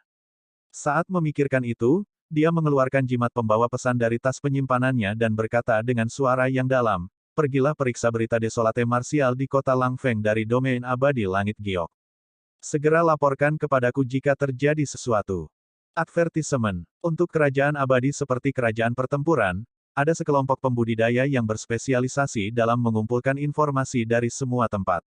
Saat memikirkan itu, dia mengeluarkan jimat pembawa pesan dari tas penyimpanannya dan berkata dengan suara yang dalam, "Pergilah periksa berita Desolate Martial di kota Langfeng dari domain abadi langit giok. Segera laporkan kepadaku jika terjadi sesuatu." Advertisement. Untuk kerajaan abadi seperti kerajaan pertempuran, ada sekelompok pembudidaya yang berspesialisasi dalam mengumpulkan informasi dari semua tempat.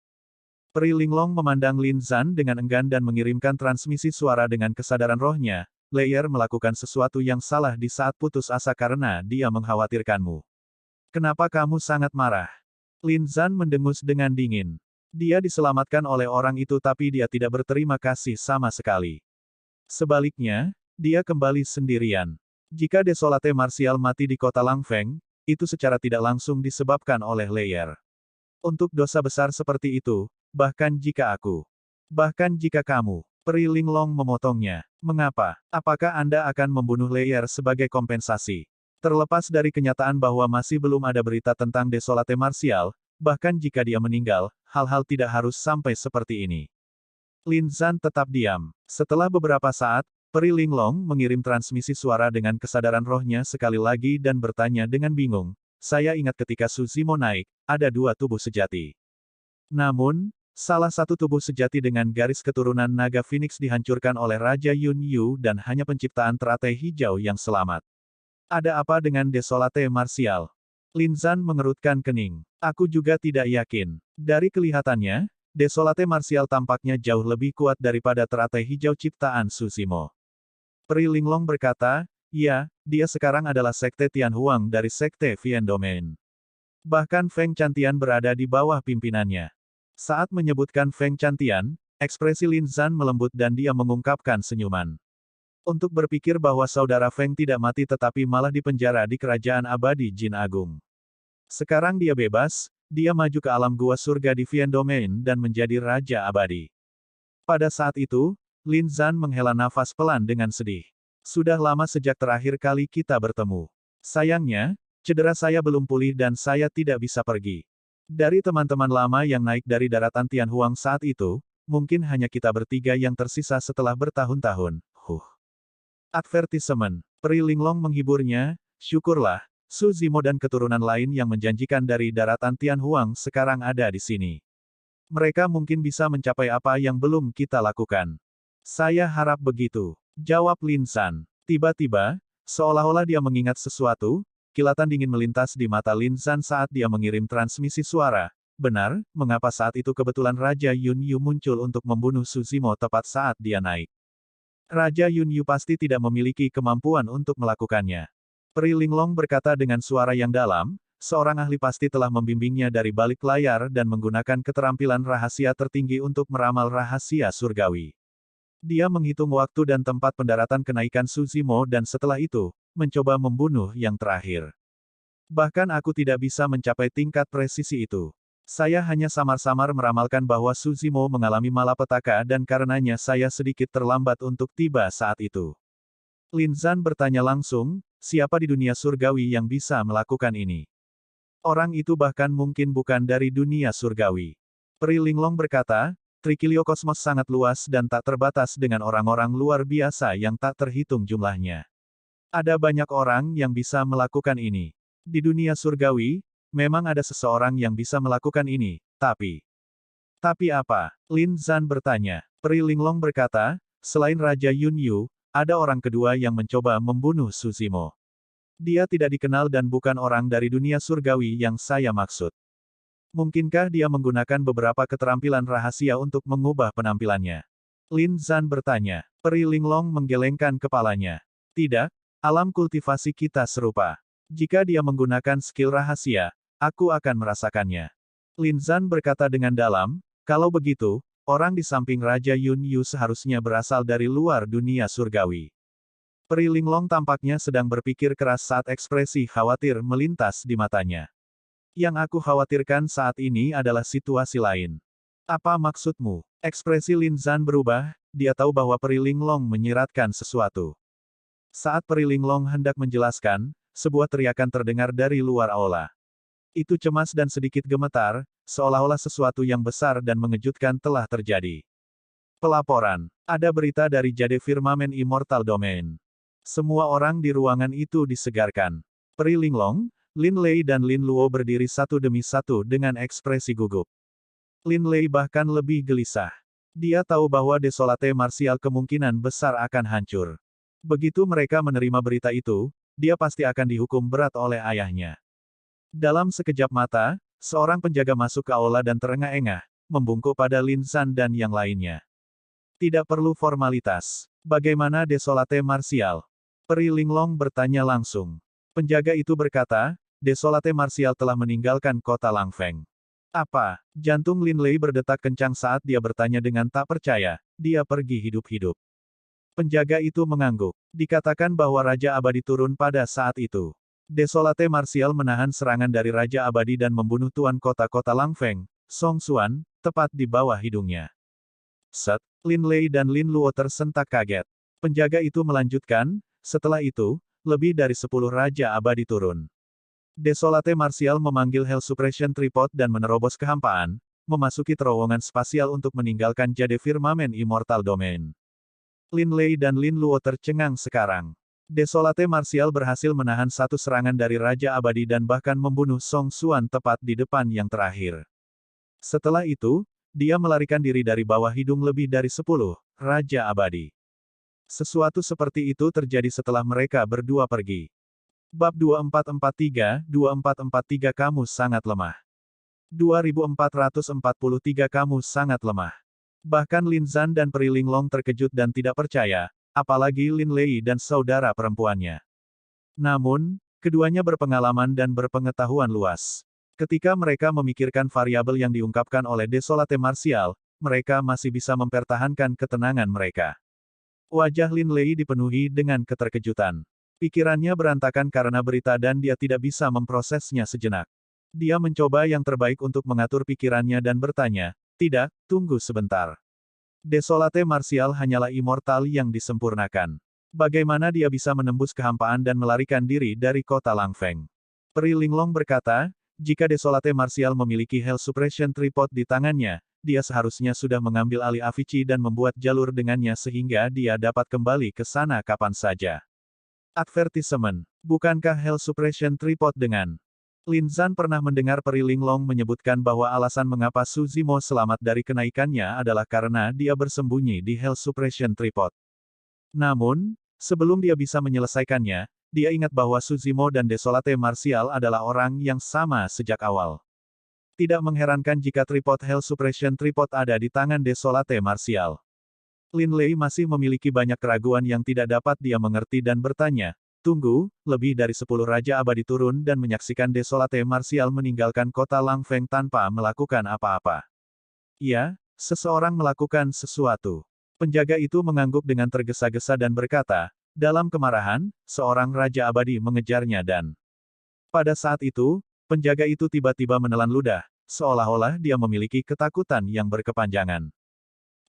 Peri Linglong memandang Lin Zan dengan enggan dan mengirimkan transmisi suara dengan kesadaran rohnya. "Leier melakukan sesuatu yang salah di saat putus asa karena dia mengkhawatirkanmu. Kenapa kamu sangat marah?" Lin Zan mendengus dengan dingin. Dia diselamatkan oleh orang itu tapi dia tidak berterima kasih sama sekali. Sebaliknya, dia kembali sendirian. Jika Desolate Martial mati di kota Langfeng, itu secara tidak langsung disebabkan oleh Leier. Untuk dosa besar seperti itu, bahkan jika kamu, Peri Linglong memotongnya. "Mengapa? Apakah Anda akan membunuh Leier sebagai kompensasi? Terlepas dari kenyataan bahwa masih belum ada berita tentang Desolate Martial, bahkan jika dia meninggal, hal-hal tidak harus sampai seperti ini." Lin Zan tetap diam. Setelah beberapa saat, Peri Linglong mengirim transmisi suara dengan kesadaran rohnya sekali lagi dan bertanya dengan bingung, "Saya ingat ketika Su Zimo naik, ada dua tubuh sejati. Namun, salah satu tubuh sejati dengan garis keturunan naga Phoenix dihancurkan oleh Raja Yun Yu dan hanya penciptaan teratai hijau yang selamat. Ada apa dengan Desolate Martial?" Lin Zan mengerutkan kening. "Aku juga tidak yakin. Dari kelihatannya, Desolate Martial tampaknya jauh lebih kuat daripada teratai hijau ciptaan Su Zimo." Peri Linglong berkata, "Ya, dia sekarang adalah Sekte Tianhuang dari Sekte Vian Domain. Bahkan Feng Chantian berada di bawah pimpinannya." Saat menyebutkan Feng Chantian, ekspresi Lin Zan melembut dan dia mengungkapkan senyuman. Untuk berpikir bahwa saudara Feng tidak mati tetapi malah dipenjara di kerajaan abadi Jin Agung. Sekarang dia bebas, dia maju ke alam gua surga di Vian Domain dan menjadi Raja Abadi. Pada saat itu, Lin Zan menghela nafas pelan dengan sedih. Sudah lama sejak terakhir kali kita bertemu. Sayangnya, cedera saya belum pulih dan saya tidak bisa pergi. Dari teman-teman lama yang naik dari daratan Tianhuang saat itu, mungkin hanya kita bertiga yang tersisa setelah bertahun-tahun. Advertisement. Pri Linglong menghiburnya, syukurlah, Su Zimo dan keturunan lain yang menjanjikan dari daratan Tianhuang sekarang ada di sini. Mereka mungkin bisa mencapai apa yang belum kita lakukan. Saya harap begitu, jawab Lin Zan. Tiba-tiba, seolah-olah dia mengingat sesuatu, kilatan dingin melintas di mata Lin Zan saat dia mengirim transmisi suara. Benar, mengapa saat itu kebetulan Raja Yun Yu muncul untuk membunuh Su Zimo tepat saat dia naik? Raja Yun Yu pasti tidak memiliki kemampuan untuk melakukannya. Pri Linglong berkata dengan suara yang dalam, seorang ahli pasti telah membimbingnya dari balik layar dan menggunakan keterampilan rahasia tertinggi untuk meramal rahasia surgawi. Dia menghitung waktu dan tempat pendaratan kenaikan Su Zimo dan setelah itu, mencoba membunuh yang terakhir. Bahkan aku tidak bisa mencapai tingkat presisi itu. Saya hanya samar-samar meramalkan bahwa Su Zimo mengalami malapetaka dan karenanya saya sedikit terlambat untuk tiba saat itu. Lin Zan bertanya langsung, siapa di dunia surgawi yang bisa melakukan ini? Orang itu bahkan mungkin bukan dari dunia surgawi. Pri Linglong berkata, Trikilio kosmos sangat luas dan tak terbatas dengan orang-orang luar biasa yang tak terhitung jumlahnya. Ada banyak orang yang bisa melakukan ini. Di dunia surgawi, memang ada seseorang yang bisa melakukan ini, tapi... Tapi apa? Lin Zan bertanya. Pri Linglong berkata, selain Raja Yun Yu, ada orang kedua yang mencoba membunuh Su Zimo. Dia tidak dikenal dan bukan orang dari dunia surgawi yang saya maksud. Mungkinkah dia menggunakan beberapa keterampilan rahasia untuk mengubah penampilannya? Lin Zan bertanya. Pri Linglong menggelengkan kepalanya. Tidak, alam kultivasi kita serupa. Jika dia menggunakan skill rahasia, aku akan merasakannya. Lin Zan berkata dengan dalam, kalau begitu, orang di samping Raja Yun Yu seharusnya berasal dari luar dunia surgawi. Pri Linglong tampaknya sedang berpikir keras saat ekspresi khawatir melintas di matanya. Yang aku khawatirkan saat ini adalah situasi lain. Apa maksudmu? Ekspresi Lin Zan berubah, dia tahu bahwa Pri Linglong menyiratkan sesuatu. Saat Pri Linglong hendak menjelaskan, sebuah teriakan terdengar dari luar aula. Itu cemas dan sedikit gemetar, seolah-olah sesuatu yang besar dan mengejutkan telah terjadi. Pelaporan. Ada berita dari Jade Firmamen Immortal Domain. Semua orang di ruangan itu disegarkan. Pri Linglong, Lin Lei dan Lin Luo berdiri satu demi satu dengan ekspresi gugup. Lin Lei bahkan lebih gelisah. Dia tahu bahwa Desolate Martial kemungkinan besar akan hancur. Begitu mereka menerima berita itu, dia pasti akan dihukum berat oleh ayahnya. Dalam sekejap mata, seorang penjaga masuk ke aula dan terengah-engah, membungkuk pada Lin Zan dan yang lainnya. Tidak perlu formalitas. Bagaimana Desolate Martial? Pri Linglong bertanya langsung. Penjaga itu berkata, Desolate Martial telah meninggalkan kota Langfeng. Apa? Jantung Lin Lei berdetak kencang saat dia bertanya dengan tak percaya, dia pergi hidup-hidup. Penjaga itu mengangguk. Dikatakan bahwa Raja Abadi turun pada saat itu. Desolate Martial menahan serangan dari Raja Abadi dan membunuh tuan kota-kota Langfeng, Song Xuan, tepat di bawah hidungnya. Set, Lin Lei dan Lin Luo tersentak kaget. Penjaga itu melanjutkan, setelah itu, lebih dari 10 Raja Abadi turun. Desolate Martial memanggil Hell Suppression Tripod dan menerobos kehampaan, memasuki terowongan spasial untuk meninggalkan Jade Firmamen Immortal Domain. Lin Lei dan Lin Luo tercengang sekarang. Desolate Martial berhasil menahan satu serangan dari Raja Abadi dan bahkan membunuh Song Xuan tepat di depan yang terakhir. Setelah itu, dia melarikan diri dari bawah hidung lebih dari 10 Raja Abadi. Sesuatu seperti itu terjadi setelah mereka berdua pergi. Bab 2443 kamu sangat lemah. 2443 kamu sangat lemah. Bahkan Lin Zan dan Pri Linglong terkejut dan tidak percaya, apalagi Lin Lei dan saudara perempuannya. Namun, keduanya berpengalaman dan berpengetahuan luas. Ketika mereka memikirkan variabel yang diungkapkan oleh Desolate Martial, mereka masih bisa mempertahankan ketenangan mereka. Wajah Lin Lei dipenuhi dengan keterkejutan. Pikirannya berantakan karena berita dan dia tidak bisa memprosesnya sejenak. Dia mencoba yang terbaik untuk mengatur pikirannya dan bertanya, "Tidak, tunggu sebentar. Desolate Martial hanyalah immortal yang disempurnakan. Bagaimana dia bisa menembus kehampaan dan melarikan diri dari kota Langfeng?" Peri Linglong berkata, "Jika Desolate Martial memiliki Hell Suppression Tripod di tangannya, dia seharusnya sudah mengambil alih Avicii dan membuat jalur dengannya sehingga dia dapat kembali ke sana kapan saja." Advertisement. Bukankah Hell Suppression Tripod dengan Lin Zan pernah mendengar Peri Linglong menyebutkan bahwa alasan mengapa Su Zimo selamat dari kenaikannya adalah karena dia bersembunyi di Hell Suppression Tripod. Namun, sebelum dia bisa menyelesaikannya, dia ingat bahwa Su Zimo dan Desolate Martial adalah orang yang sama sejak awal. Tidak mengherankan jika tripod Hell Suppression Tripod ada di tangan Desolate Martial. Lin Lei masih memiliki banyak keraguan yang tidak dapat dia mengerti dan bertanya, "Tunggu, lebih dari 10 Raja Abadi turun dan menyaksikan Desolate Martial meninggalkan kota Langfeng tanpa melakukan apa-apa. Ya, seseorang melakukan sesuatu." Penjaga itu mengangguk dengan tergesa-gesa dan berkata, dalam kemarahan, seorang Raja Abadi mengejarnya dan pada saat itu, penjaga itu tiba-tiba menelan ludah, seolah-olah dia memiliki ketakutan yang berkepanjangan.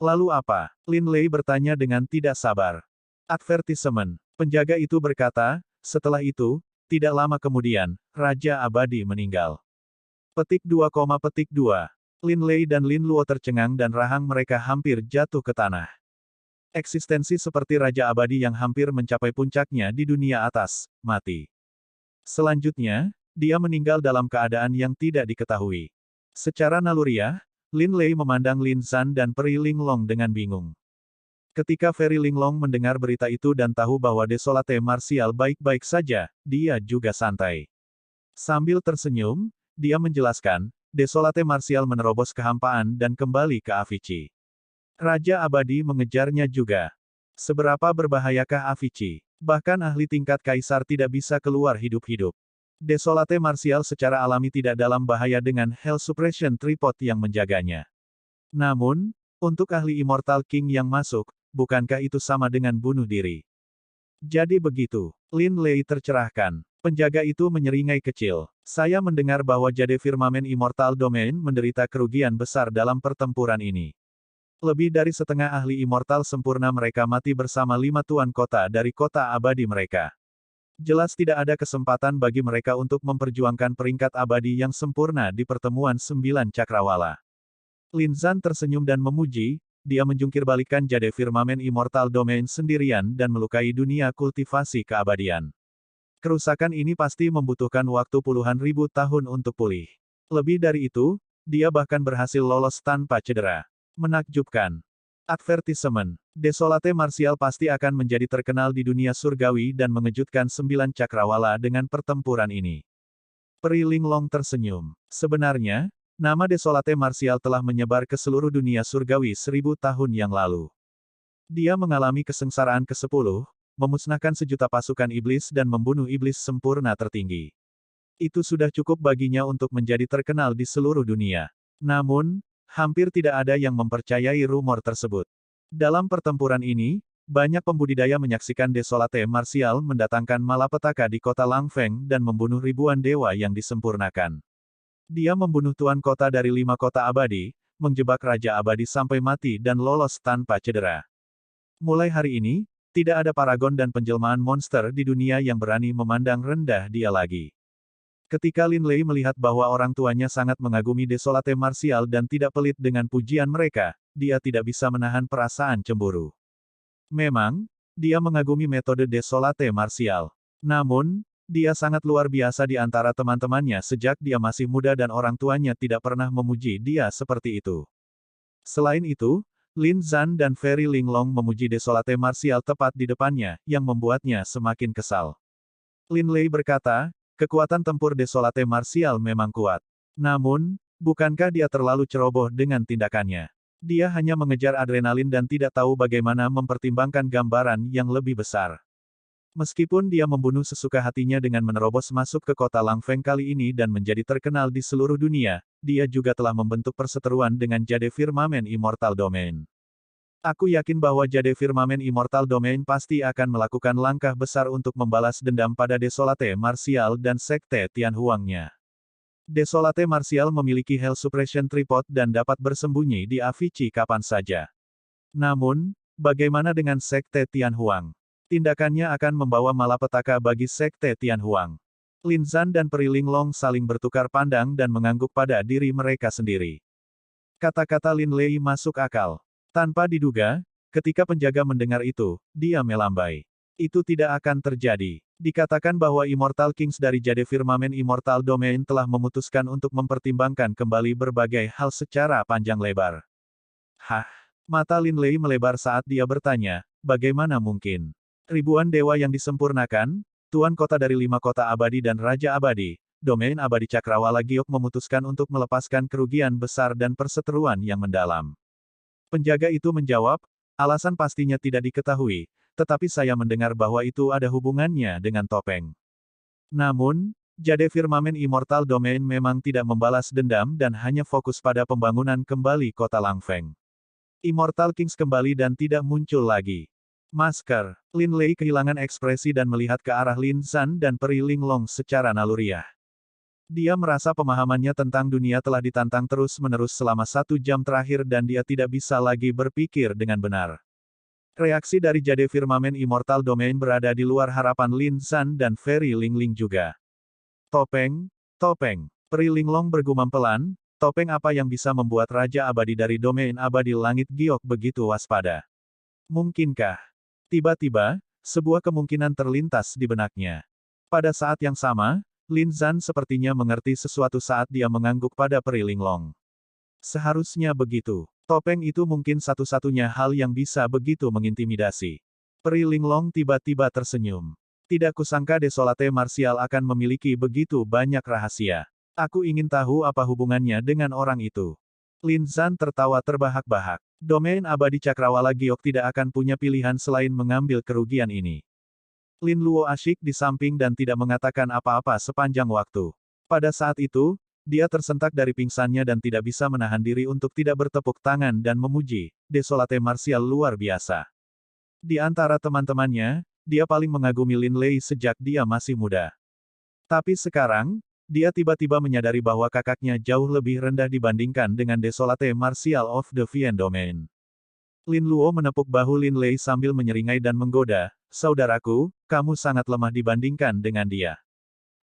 "Lalu apa?" Lin Lei bertanya dengan tidak sabar. Advertisement. Penjaga itu berkata, setelah itu, tidak lama kemudian, Raja Abadi meninggal. Petik 2,2. Lin Lei dan Lin Luo tercengang dan rahang mereka hampir jatuh ke tanah. Eksistensi seperti Raja Abadi yang hampir mencapai puncaknya di dunia atas, mati. Selanjutnya, dia meninggal dalam keadaan yang tidak diketahui. Secara naluriah, Lin Lei memandang Lin Zan dan Peri Linglong dengan bingung. Ketika Peri Linglong mendengar berita itu dan tahu bahwa Desolate Martial baik-baik saja, dia juga santai. Sambil tersenyum, dia menjelaskan, Desolate Martial menerobos kehampaan dan kembali ke Avicii. Raja Abadi mengejarnya juga. Seberapa berbahayakah Avicii? Bahkan ahli tingkat kaisar tidak bisa keluar hidup-hidup. Desolate Martial secara alami tidak dalam bahaya dengan Hell Suppression Tripod yang menjaganya. Namun, untuk ahli Immortal King yang masuk, bukankah itu sama dengan bunuh diri? Jadi begitu. Lin Lei tercerahkan. Penjaga itu menyeringai kecil. "Saya mendengar bahwa Jade Firmamen Immortal Domain menderita kerugian besar dalam pertempuran ini. Lebih dari setengah ahli immortal sempurna mereka mati bersama 5 tuan kota dari kota abadi mereka. Jelas tidak ada kesempatan bagi mereka untuk memperjuangkan peringkat abadi yang sempurna di pertemuan 9 cakrawala." Lin Zan tersenyum dan memuji, dia menjungkir-balikan Jade Firmamen Immortal Domain sendirian dan melukai dunia kultivasi keabadian. Kerusakan ini pasti membutuhkan waktu puluhan ribu tahun untuk pulih. Lebih dari itu, dia bahkan berhasil lolos tanpa cedera. Menakjubkan. Advertisement. Desolate Martial pasti akan menjadi terkenal di dunia surgawi dan mengejutkan 9 cakrawala dengan pertempuran ini. Peri Linglong tersenyum. Sebenarnya, nama Desolate Martial telah menyebar ke seluruh dunia surgawi 1000 tahun yang lalu. Dia mengalami kesengsaraan ke-10, memusnahkan sejuta pasukan iblis dan membunuh iblis sempurna tertinggi. Itu sudah cukup baginya untuk menjadi terkenal di seluruh dunia. Namun, hampir tidak ada yang mempercayai rumor tersebut. Dalam pertempuran ini, banyak pembudidaya menyaksikan Desolate Martial mendatangkan malapetaka di kota Langfeng dan membunuh ribuan dewa yang disempurnakan. Dia membunuh tuan kota dari 5 kota abadi, menjebak Raja Abadi sampai mati dan lolos tanpa cedera. Mulai hari ini, tidak ada paragon dan penjelmaan monster di dunia yang berani memandang rendah dia lagi. Ketika Lin Lei melihat bahwa orang tuanya sangat mengagumi Desolate Martial dan tidak pelit dengan pujian mereka, dia tidak bisa menahan perasaan cemburu. Memang, dia mengagumi metode Desolate Martial. Namun, dia sangat luar biasa di antara teman-temannya sejak dia masih muda dan orang tuanya tidak pernah memuji dia seperti itu. Selain itu, Lin Zan dan Peri Linglong memuji Desolate Martial tepat di depannya, yang membuatnya semakin kesal. Lin Lei berkata, kekuatan tempur Desolate Martial memang kuat. Namun, bukankah dia terlalu ceroboh dengan tindakannya? Dia hanya mengejar adrenalin dan tidak tahu bagaimana mempertimbangkan gambaran yang lebih besar. Meskipun dia membunuh sesuka hatinya dengan menerobos masuk ke kota Langfeng kali ini dan menjadi terkenal di seluruh dunia, dia juga telah membentuk perseteruan dengan Jade Firmamen Immortal Domain. Aku yakin bahwa Jade Firmamen Immortal Domain pasti akan melakukan langkah besar untuk membalas dendam pada Desolate Martial dan Sekte Tianhuangnya. Desolate Martial memiliki Hell Suppression Tripod dan dapat bersembunyi di Avicii kapan saja. Namun, bagaimana dengan Sekte Tianhuang? Tindakannya akan membawa malapetaka bagi Sekte Tianhuang. Lin Zan dan Peri Linglong saling bertukar pandang dan mengangguk pada diri mereka sendiri. Kata-kata Lin Lei masuk akal. Tanpa diduga, ketika penjaga mendengar itu, dia melambai. Itu tidak akan terjadi. Dikatakan bahwa Immortal Kings dari Jade Firmamen Immortal Domain telah memutuskan untuk mempertimbangkan kembali berbagai hal secara panjang lebar. Hah? Mata Lin Lei melebar saat dia bertanya, bagaimana mungkin? Ribuan dewa yang disempurnakan, Tuan Kota dari 5 kota abadi dan Raja Abadi, Domain Abadi Cakrawala Giok memutuskan untuk melepaskan kerugian besar dan perseteruan yang mendalam. Penjaga itu menjawab, alasan pastinya tidak diketahui, tetapi saya mendengar bahwa itu ada hubungannya dengan topeng. Namun, Jade Firmamen Immortal Domain memang tidak membalas dendam dan hanya fokus pada pembangunan kembali kota Langfeng. Immortal Kings kembali dan tidak muncul lagi. Masker, Lin Lei kehilangan ekspresi dan melihat ke arah Lin Zan dan Peri Linglong secara naluriah. Dia merasa pemahamannya tentang dunia telah ditantang terus-menerus selama 1 jam terakhir dan dia tidak bisa lagi berpikir dengan benar. Reaksi dari Jade Firmamen Immortal Domain berada di luar harapan Lin Zan dan Peri Lingling juga. Topeng, topeng. Peri Linglong bergumam pelan, topeng apa yang bisa membuat Raja Abadi dari Domain Abadi Langit Giok begitu waspada? Mungkinkah? Tiba-tiba, sebuah kemungkinan terlintas di benaknya. Pada saat yang sama, Lin Zan sepertinya mengerti sesuatu saat dia mengangguk pada Peri Linglong. Seharusnya begitu. Topeng itu mungkin satu-satunya hal yang bisa begitu mengintimidasi. Peri Linglong tiba-tiba tersenyum. Tidak kusangka Desolate Martial akan memiliki begitu banyak rahasia. Aku ingin tahu apa hubungannya dengan orang itu. Lin Zan tertawa terbahak-bahak. Domain Abadi Cakrawala Giok tidak akan punya pilihan selain mengambil kerugian ini. Lin Luo asyik di samping dan tidak mengatakan apa-apa sepanjang waktu. Pada saat itu, dia tersentak dari pingsannya dan tidak bisa menahan diri untuk tidak bertepuk tangan dan memuji, Desolate Martial luar biasa. Di antara teman-temannya, dia paling mengagumi Lin Lei sejak dia masih muda. Tapi sekarang, dia tiba-tiba menyadari bahwa kakaknya jauh lebih rendah dibandingkan dengan Desolate Martial of the Vien Domain. Lin Luo menepuk bahu Lin Lei sambil menyeringai dan menggoda, saudaraku, kamu sangat lemah dibandingkan dengan dia.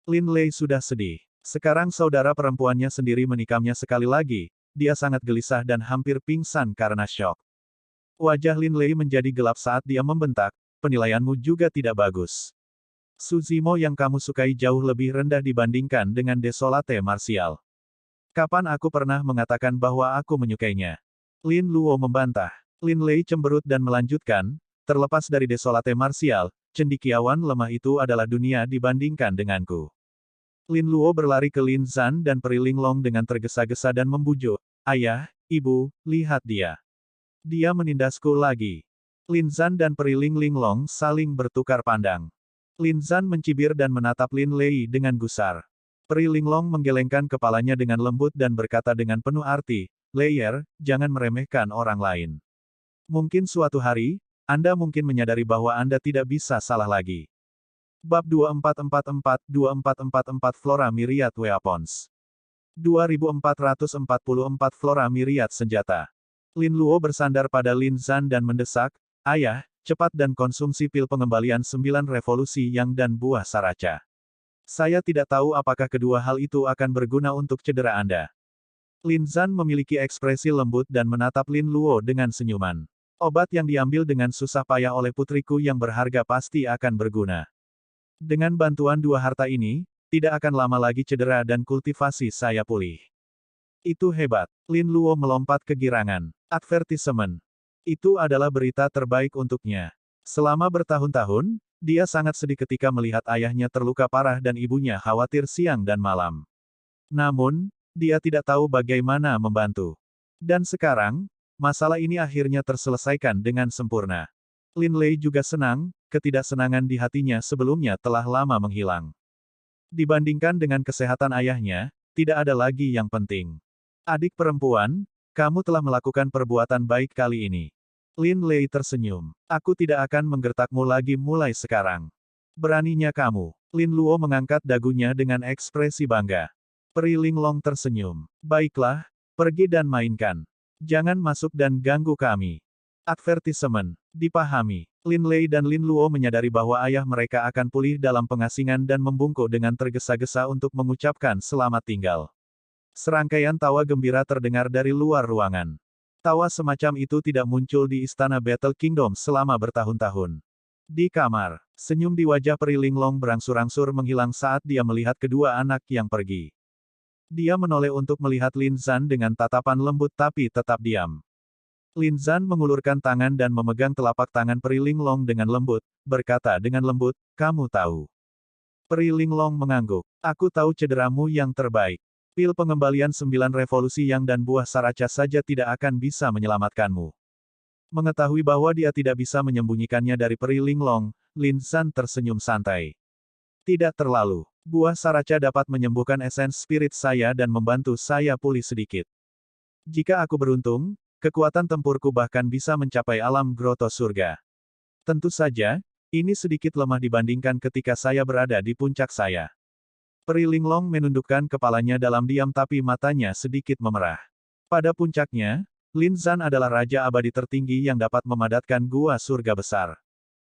Lin Lei sudah sedih. Sekarang saudara perempuannya sendiri menikamnya sekali lagi, dia sangat gelisah dan hampir pingsan karena syok. Wajah Lin Lei menjadi gelap saat dia membentak, penilaianmu juga tidak bagus. Suzimo yang kamu sukai jauh lebih rendah dibandingkan dengan Desolate Martial. Kapan aku pernah mengatakan bahwa aku menyukainya? Lin Luo membantah. Lin Lei cemberut dan melanjutkan, terlepas dari Desolate Martial, cendekiawan lemah itu adalah dunia dibandingkan denganku. Lin Luo berlari ke Lin Zan dan Peri Linglong dengan tergesa-gesa dan membujuk, ayah, ibu, lihat dia. Dia menindasku lagi. Lin Zan dan Peri Linglong saling bertukar pandang. Lin Zan mencibir dan menatap Lin Lei dengan gusar. Peri Linglong menggelengkan kepalanya dengan lembut dan berkata dengan penuh arti, Leier, jangan meremehkan orang lain. Mungkin suatu hari, Anda mungkin menyadari bahwa Anda tidak bisa salah lagi. Bab 2444-2444 Flora Myriad Weapons 2444 Flora Myriad Senjata. Lin Luo bersandar pada Lin Zan dan mendesak, ayah, cepat dan konsumsi pil pengembalian 9 revolusi yang dan buah saraca. Saya tidak tahu apakah kedua hal itu akan berguna untuk cedera Anda. Lin Zan memiliki ekspresi lembut dan menatap Lin Luo dengan senyuman. Obat yang diambil dengan susah payah oleh putriku yang berharga pasti akan berguna. Dengan bantuan dua harta ini, tidak akan lama lagi cedera dan kultivasi saya pulih. Itu hebat. Lin Luo melompat kegirangan. Advertisement. Itu adalah berita terbaik untuknya. Selama bertahun-tahun, dia sangat sedih ketika melihat ayahnya terluka parah dan ibunya khawatir siang dan malam. Namun, dia tidak tahu bagaimana membantu. Dan sekarang, masalah ini akhirnya terselesaikan dengan sempurna. Lin Lei juga senang, ketidaksenangan di hatinya sebelumnya telah lama menghilang. Dibandingkan dengan kesehatan ayahnya, tidak ada lagi yang penting. Adik perempuan, kamu telah melakukan perbuatan baik kali ini. Lin Lei tersenyum. Aku tidak akan menggertakmu lagi mulai sekarang. Beraninya kamu. Lin Luo mengangkat dagunya dengan ekspresi bangga. Peri Linglong tersenyum. Baiklah, pergi dan mainkan. Jangan masuk dan ganggu kami. Advertisement. Dipahami. Lin Lei dan Lin Luo menyadari bahwa ayah mereka akan pulih dalam pengasingan dan membungkuk dengan tergesa-gesa untuk mengucapkan selamat tinggal. Serangkaian tawa gembira terdengar dari luar ruangan. Tawa semacam itu tidak muncul di istana Battle Kingdom selama bertahun-tahun. Di kamar, senyum di wajah Peri Linglong berangsur-angsur menghilang saat dia melihat kedua anak yang pergi. Dia menoleh untuk melihat Lin Zan dengan tatapan lembut tapi tetap diam. Lin Zan mengulurkan tangan dan memegang telapak tangan Peri Linglong dengan lembut, berkata dengan lembut, "Kamu tahu." Peri Linglong mengangguk. "Aku tahu cederamu yang terbaik. Pil pengembalian 9 revolusi yang dan buah saraca saja tidak akan bisa menyelamatkanmu." Mengetahui bahwa dia tidak bisa menyembunyikannya dari Peri Linglong, Lin Zan tersenyum santai. "Tidak terlalu. Buah saraca dapat menyembuhkan esens spirit saya dan membantu saya pulih sedikit. Jika aku beruntung, kekuatan tempurku bahkan bisa mencapai alam groto surga. Tentu saja, ini sedikit lemah dibandingkan ketika saya berada di puncak saya." Peri Linglong menundukkan kepalanya dalam diam tapi matanya sedikit memerah. Pada puncaknya, Lin Zan adalah raja abadi tertinggi yang dapat memadatkan gua surga besar.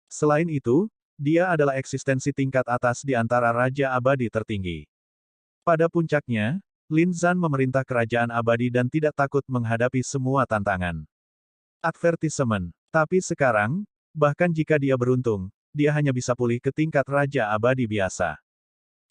Selain itu, dia adalah eksistensi tingkat atas di antara raja abadi tertinggi. Pada puncaknya, Lin Zan memerintah kerajaan abadi dan tidak takut menghadapi semua tantangan. Advertisement. Tapi sekarang, bahkan jika dia beruntung, dia hanya bisa pulih ke tingkat raja abadi biasa.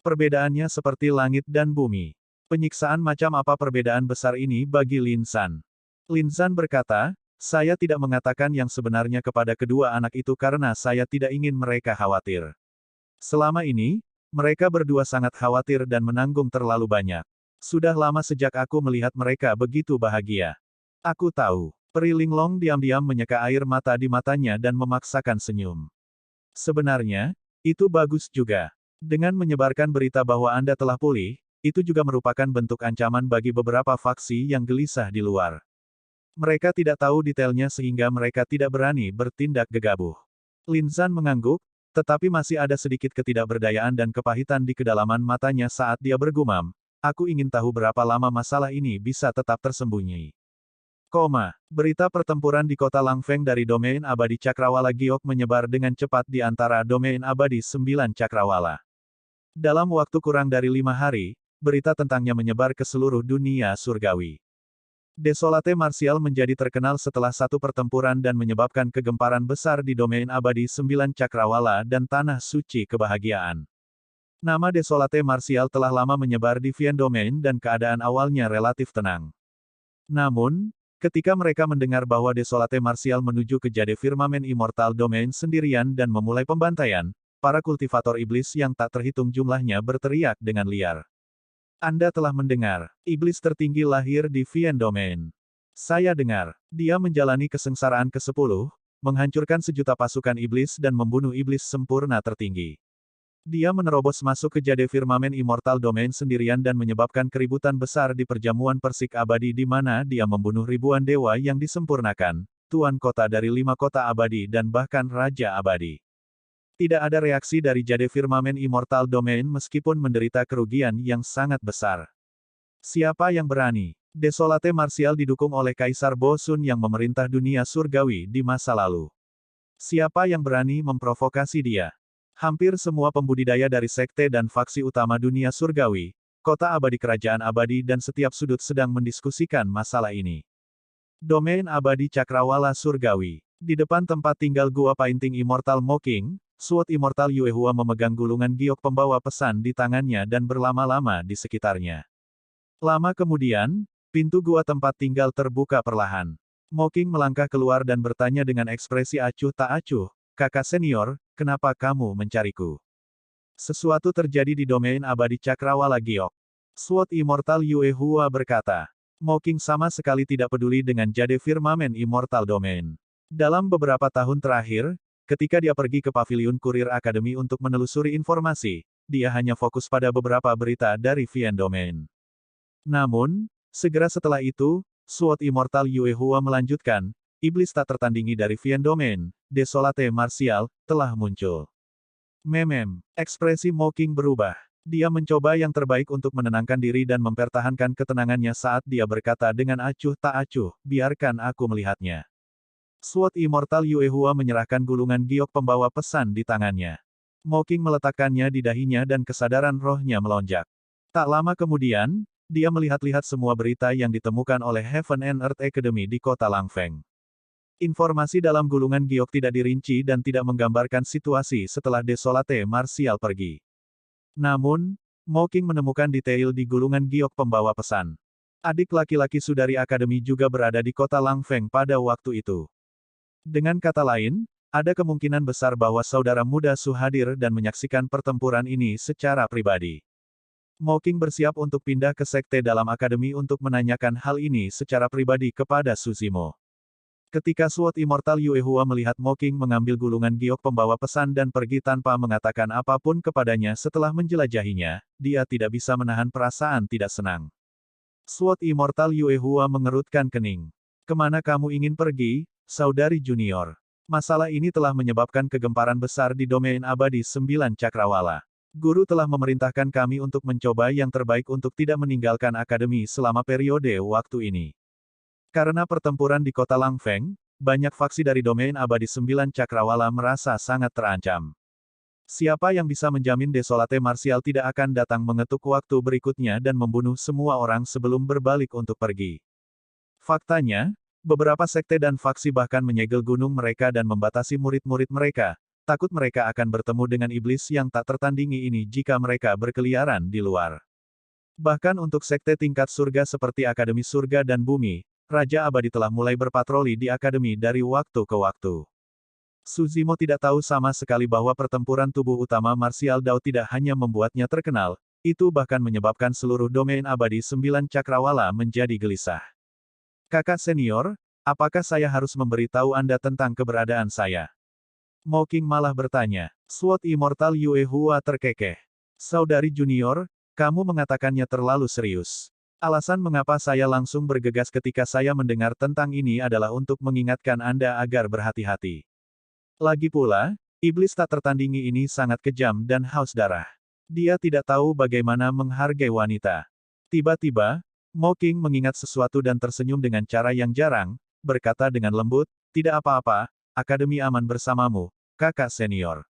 Perbedaannya seperti langit dan bumi. Penyiksaan macam apa perbedaan besar ini bagi Lin Zan? Lin Zan berkata, "Saya tidak mengatakan yang sebenarnya kepada kedua anak itu karena saya tidak ingin mereka khawatir. Selama ini, mereka berdua sangat khawatir dan menanggung terlalu banyak. Sudah lama sejak aku melihat mereka begitu bahagia. Aku tahu." Peri Linglong diam-diam menyeka air mata di matanya dan memaksakan senyum. "Sebenarnya, itu bagus juga. Dengan menyebarkan berita bahwa Anda telah pulih, itu juga merupakan bentuk ancaman bagi beberapa faksi yang gelisah di luar. Mereka tidak tahu detailnya sehingga mereka tidak berani bertindak gegabah." Lin Zan mengangguk, tetapi masih ada sedikit ketidakberdayaan dan kepahitan di kedalaman matanya saat dia bergumam, "Aku ingin tahu berapa lama masalah ini bisa tetap tersembunyi." Berita pertempuran di kota Langfeng dari domain abadi Cakrawala Giok menyebar dengan cepat di antara domain abadi 9 Cakrawala. Dalam waktu kurang dari 5 hari, berita tentangnya menyebar ke seluruh dunia surgawi. Desolate Martial menjadi terkenal setelah satu pertempuran dan menyebabkan kegemparan besar di domain abadi 9 Cakrawala dan Tanah Suci Kebahagiaan. Nama Desolate Martial telah lama menyebar di Vian Domain dan keadaan awalnya relatif tenang. Namun, ketika mereka mendengar bahwa Desolate Martial menuju ke Jade Firmamen Immortal Domain sendirian dan memulai pembantaian, para kultivator iblis yang tak terhitung jumlahnya berteriak dengan liar. "Anda telah mendengar, iblis tertinggi lahir di Vian Domain. Saya dengar, dia menjalani kesengsaraan ke-10, menghancurkan sejuta pasukan iblis dan membunuh iblis sempurna tertinggi. Dia menerobos masuk ke Jade Firmamen Immortal Domain sendirian dan menyebabkan keributan besar di perjamuan Persik Abadi di mana dia membunuh ribuan dewa yang disempurnakan, tuan kota dari 5 kota abadi dan bahkan Raja Abadi. Tidak ada reaksi dari Jade Firmamen Immortal Domain meskipun menderita kerugian yang sangat besar. Siapa yang berani?" Desolate Martial didukung oleh Kaisar Bo Sun yang memerintah dunia surgawi di masa lalu. Siapa yang berani memprovokasi dia? Hampir semua pembudidaya dari sekte dan faksi utama dunia surgawi, kota abadi kerajaan abadi dan setiap sudut sedang mendiskusikan masalah ini. Domain abadi Cakrawala Surgawi. Di depan tempat tinggal Gua Painting Immortal Mocking, Sword Immortal Yuehua memegang gulungan giok pembawa pesan di tangannya dan berlama-lama di sekitarnya. Lama kemudian, pintu gua tempat tinggal terbuka perlahan. Mocking melangkah keluar dan bertanya dengan ekspresi acuh tak acuh, "Kakak senior, kenapa kamu mencariku?" "Sesuatu terjadi di domain abadi Cakrawala Giok." Sword Immortal Yuehua berkata. Mocking sama sekali tidak peduli dengan Jade Firmamen Immortal Domain. Dalam beberapa tahun terakhir, ketika dia pergi ke Paviliun Kurir Academy untuk menelusuri informasi, dia hanya fokus pada beberapa berita dari Vian Domain. Namun, segera setelah itu, Sword Immortal Yuehua melanjutkan, iblis tak tertandingi dari Vien Domain, Desolate Martial, telah muncul. Ekspresi Mocking berubah. Dia mencoba yang terbaik untuk menenangkan diri dan mempertahankan ketenangannya saat dia berkata dengan acuh tak acuh, biarkan aku melihatnya. Sword Immortal Yuehua menyerahkan gulungan giok pembawa pesan di tangannya. Mocking meletakkannya di dahinya dan kesadaran rohnya melonjak. Tak lama kemudian, dia melihat-lihat semua berita yang ditemukan oleh Heaven and Earth Academy di kota Langfeng. Informasi dalam gulungan giok tidak dirinci dan tidak menggambarkan situasi setelah Desolate Martial pergi. Namun, Mocking menemukan detail di gulungan giok pembawa pesan. Adik laki-laki Sudari Akademi juga berada di kota Langfeng pada waktu itu. Dengan kata lain, ada kemungkinan besar bahwa saudara muda Su hadir dan menyaksikan pertempuran ini secara pribadi. Mocking bersiap untuk pindah ke sekte dalam akademi untuk menanyakan hal ini secara pribadi kepada Su Zimo. Ketika Sword Immortal Yuehua melihat Mocking mengambil gulungan giok pembawa pesan dan pergi tanpa mengatakan apapun kepadanya setelah menjelajahinya, dia tidak bisa menahan perasaan tidak senang. Sword Immortal Yuehua mengerutkan kening. Kemana kamu ingin pergi, saudari junior? Masalah ini telah menyebabkan kegemparan besar di domain abadi 9 Cakrawala. Guru telah memerintahkan kami untuk mencoba yang terbaik untuk tidak meninggalkan akademi selama periode waktu ini. Karena pertempuran di kota Langfeng, banyak faksi dari domain abadi 9 Cakrawala merasa sangat terancam. Siapa yang bisa menjamin Desolate Martial tidak akan datang mengetuk waktu berikutnya dan membunuh semua orang sebelum berbalik untuk pergi? Faktanya, beberapa sekte dan faksi bahkan menyegel gunung mereka dan membatasi murid-murid mereka, takut mereka akan bertemu dengan iblis yang tak tertandingi ini jika mereka berkeliaran di luar. Bahkan untuk sekte tingkat surga seperti Akademi Surga dan Bumi, Raja Abadi telah mulai berpatroli di akademi dari waktu ke waktu. Su Zimo tidak tahu sama sekali bahwa pertempuran tubuh utama Martial Dao tidak hanya membuatnya terkenal, itu bahkan menyebabkan seluruh domain abadi 9 Cakrawala menjadi gelisah. Kakak senior, apakah saya harus memberitahu Anda tentang keberadaan saya? Mocking malah bertanya. Sword Immortal Yuehua terkekeh. Saudari junior, kamu mengatakannya terlalu serius. Alasan mengapa saya langsung bergegas ketika saya mendengar tentang ini adalah untuk mengingatkan Anda agar berhati-hati. Lagi pula, iblis tak tertandingi ini sangat kejam dan haus darah. Dia tidak tahu bagaimana menghargai wanita. Tiba-tiba, Mocking mengingat sesuatu dan tersenyum dengan cara yang jarang, berkata dengan lembut, tidak apa-apa, akademi aman bersamamu, kakak senior.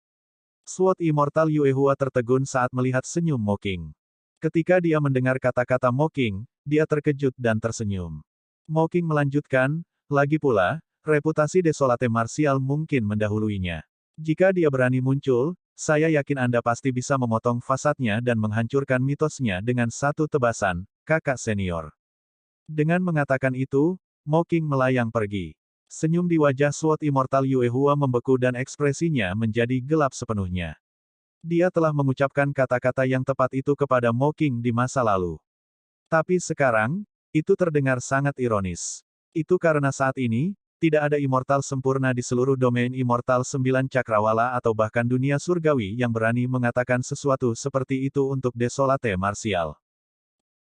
Sword Immortal Yuehua tertegun saat melihat senyum Mocking. Ketika dia mendengar kata-kata Mocking, dia terkejut dan tersenyum. Mocking melanjutkan, lagi pula, reputasi Desolate Martial mungkin mendahuluinya. Jika dia berani muncul, saya yakin Anda pasti bisa memotong fasadnya dan menghancurkan mitosnya dengan satu tebasan, kakak senior. Dengan mengatakan itu, Mocking melayang pergi. Senyum di wajah Sword Immortal Yuehua membeku dan ekspresinya menjadi gelap sepenuhnya. Dia telah mengucapkan kata-kata yang tepat itu kepada Mocking di masa lalu. Tapi sekarang, itu terdengar sangat ironis. Itu karena saat ini, tidak ada immortal sempurna di seluruh domain immortal 9 Cakrawala atau bahkan dunia surgawi yang berani mengatakan sesuatu seperti itu untuk Desolate Martial.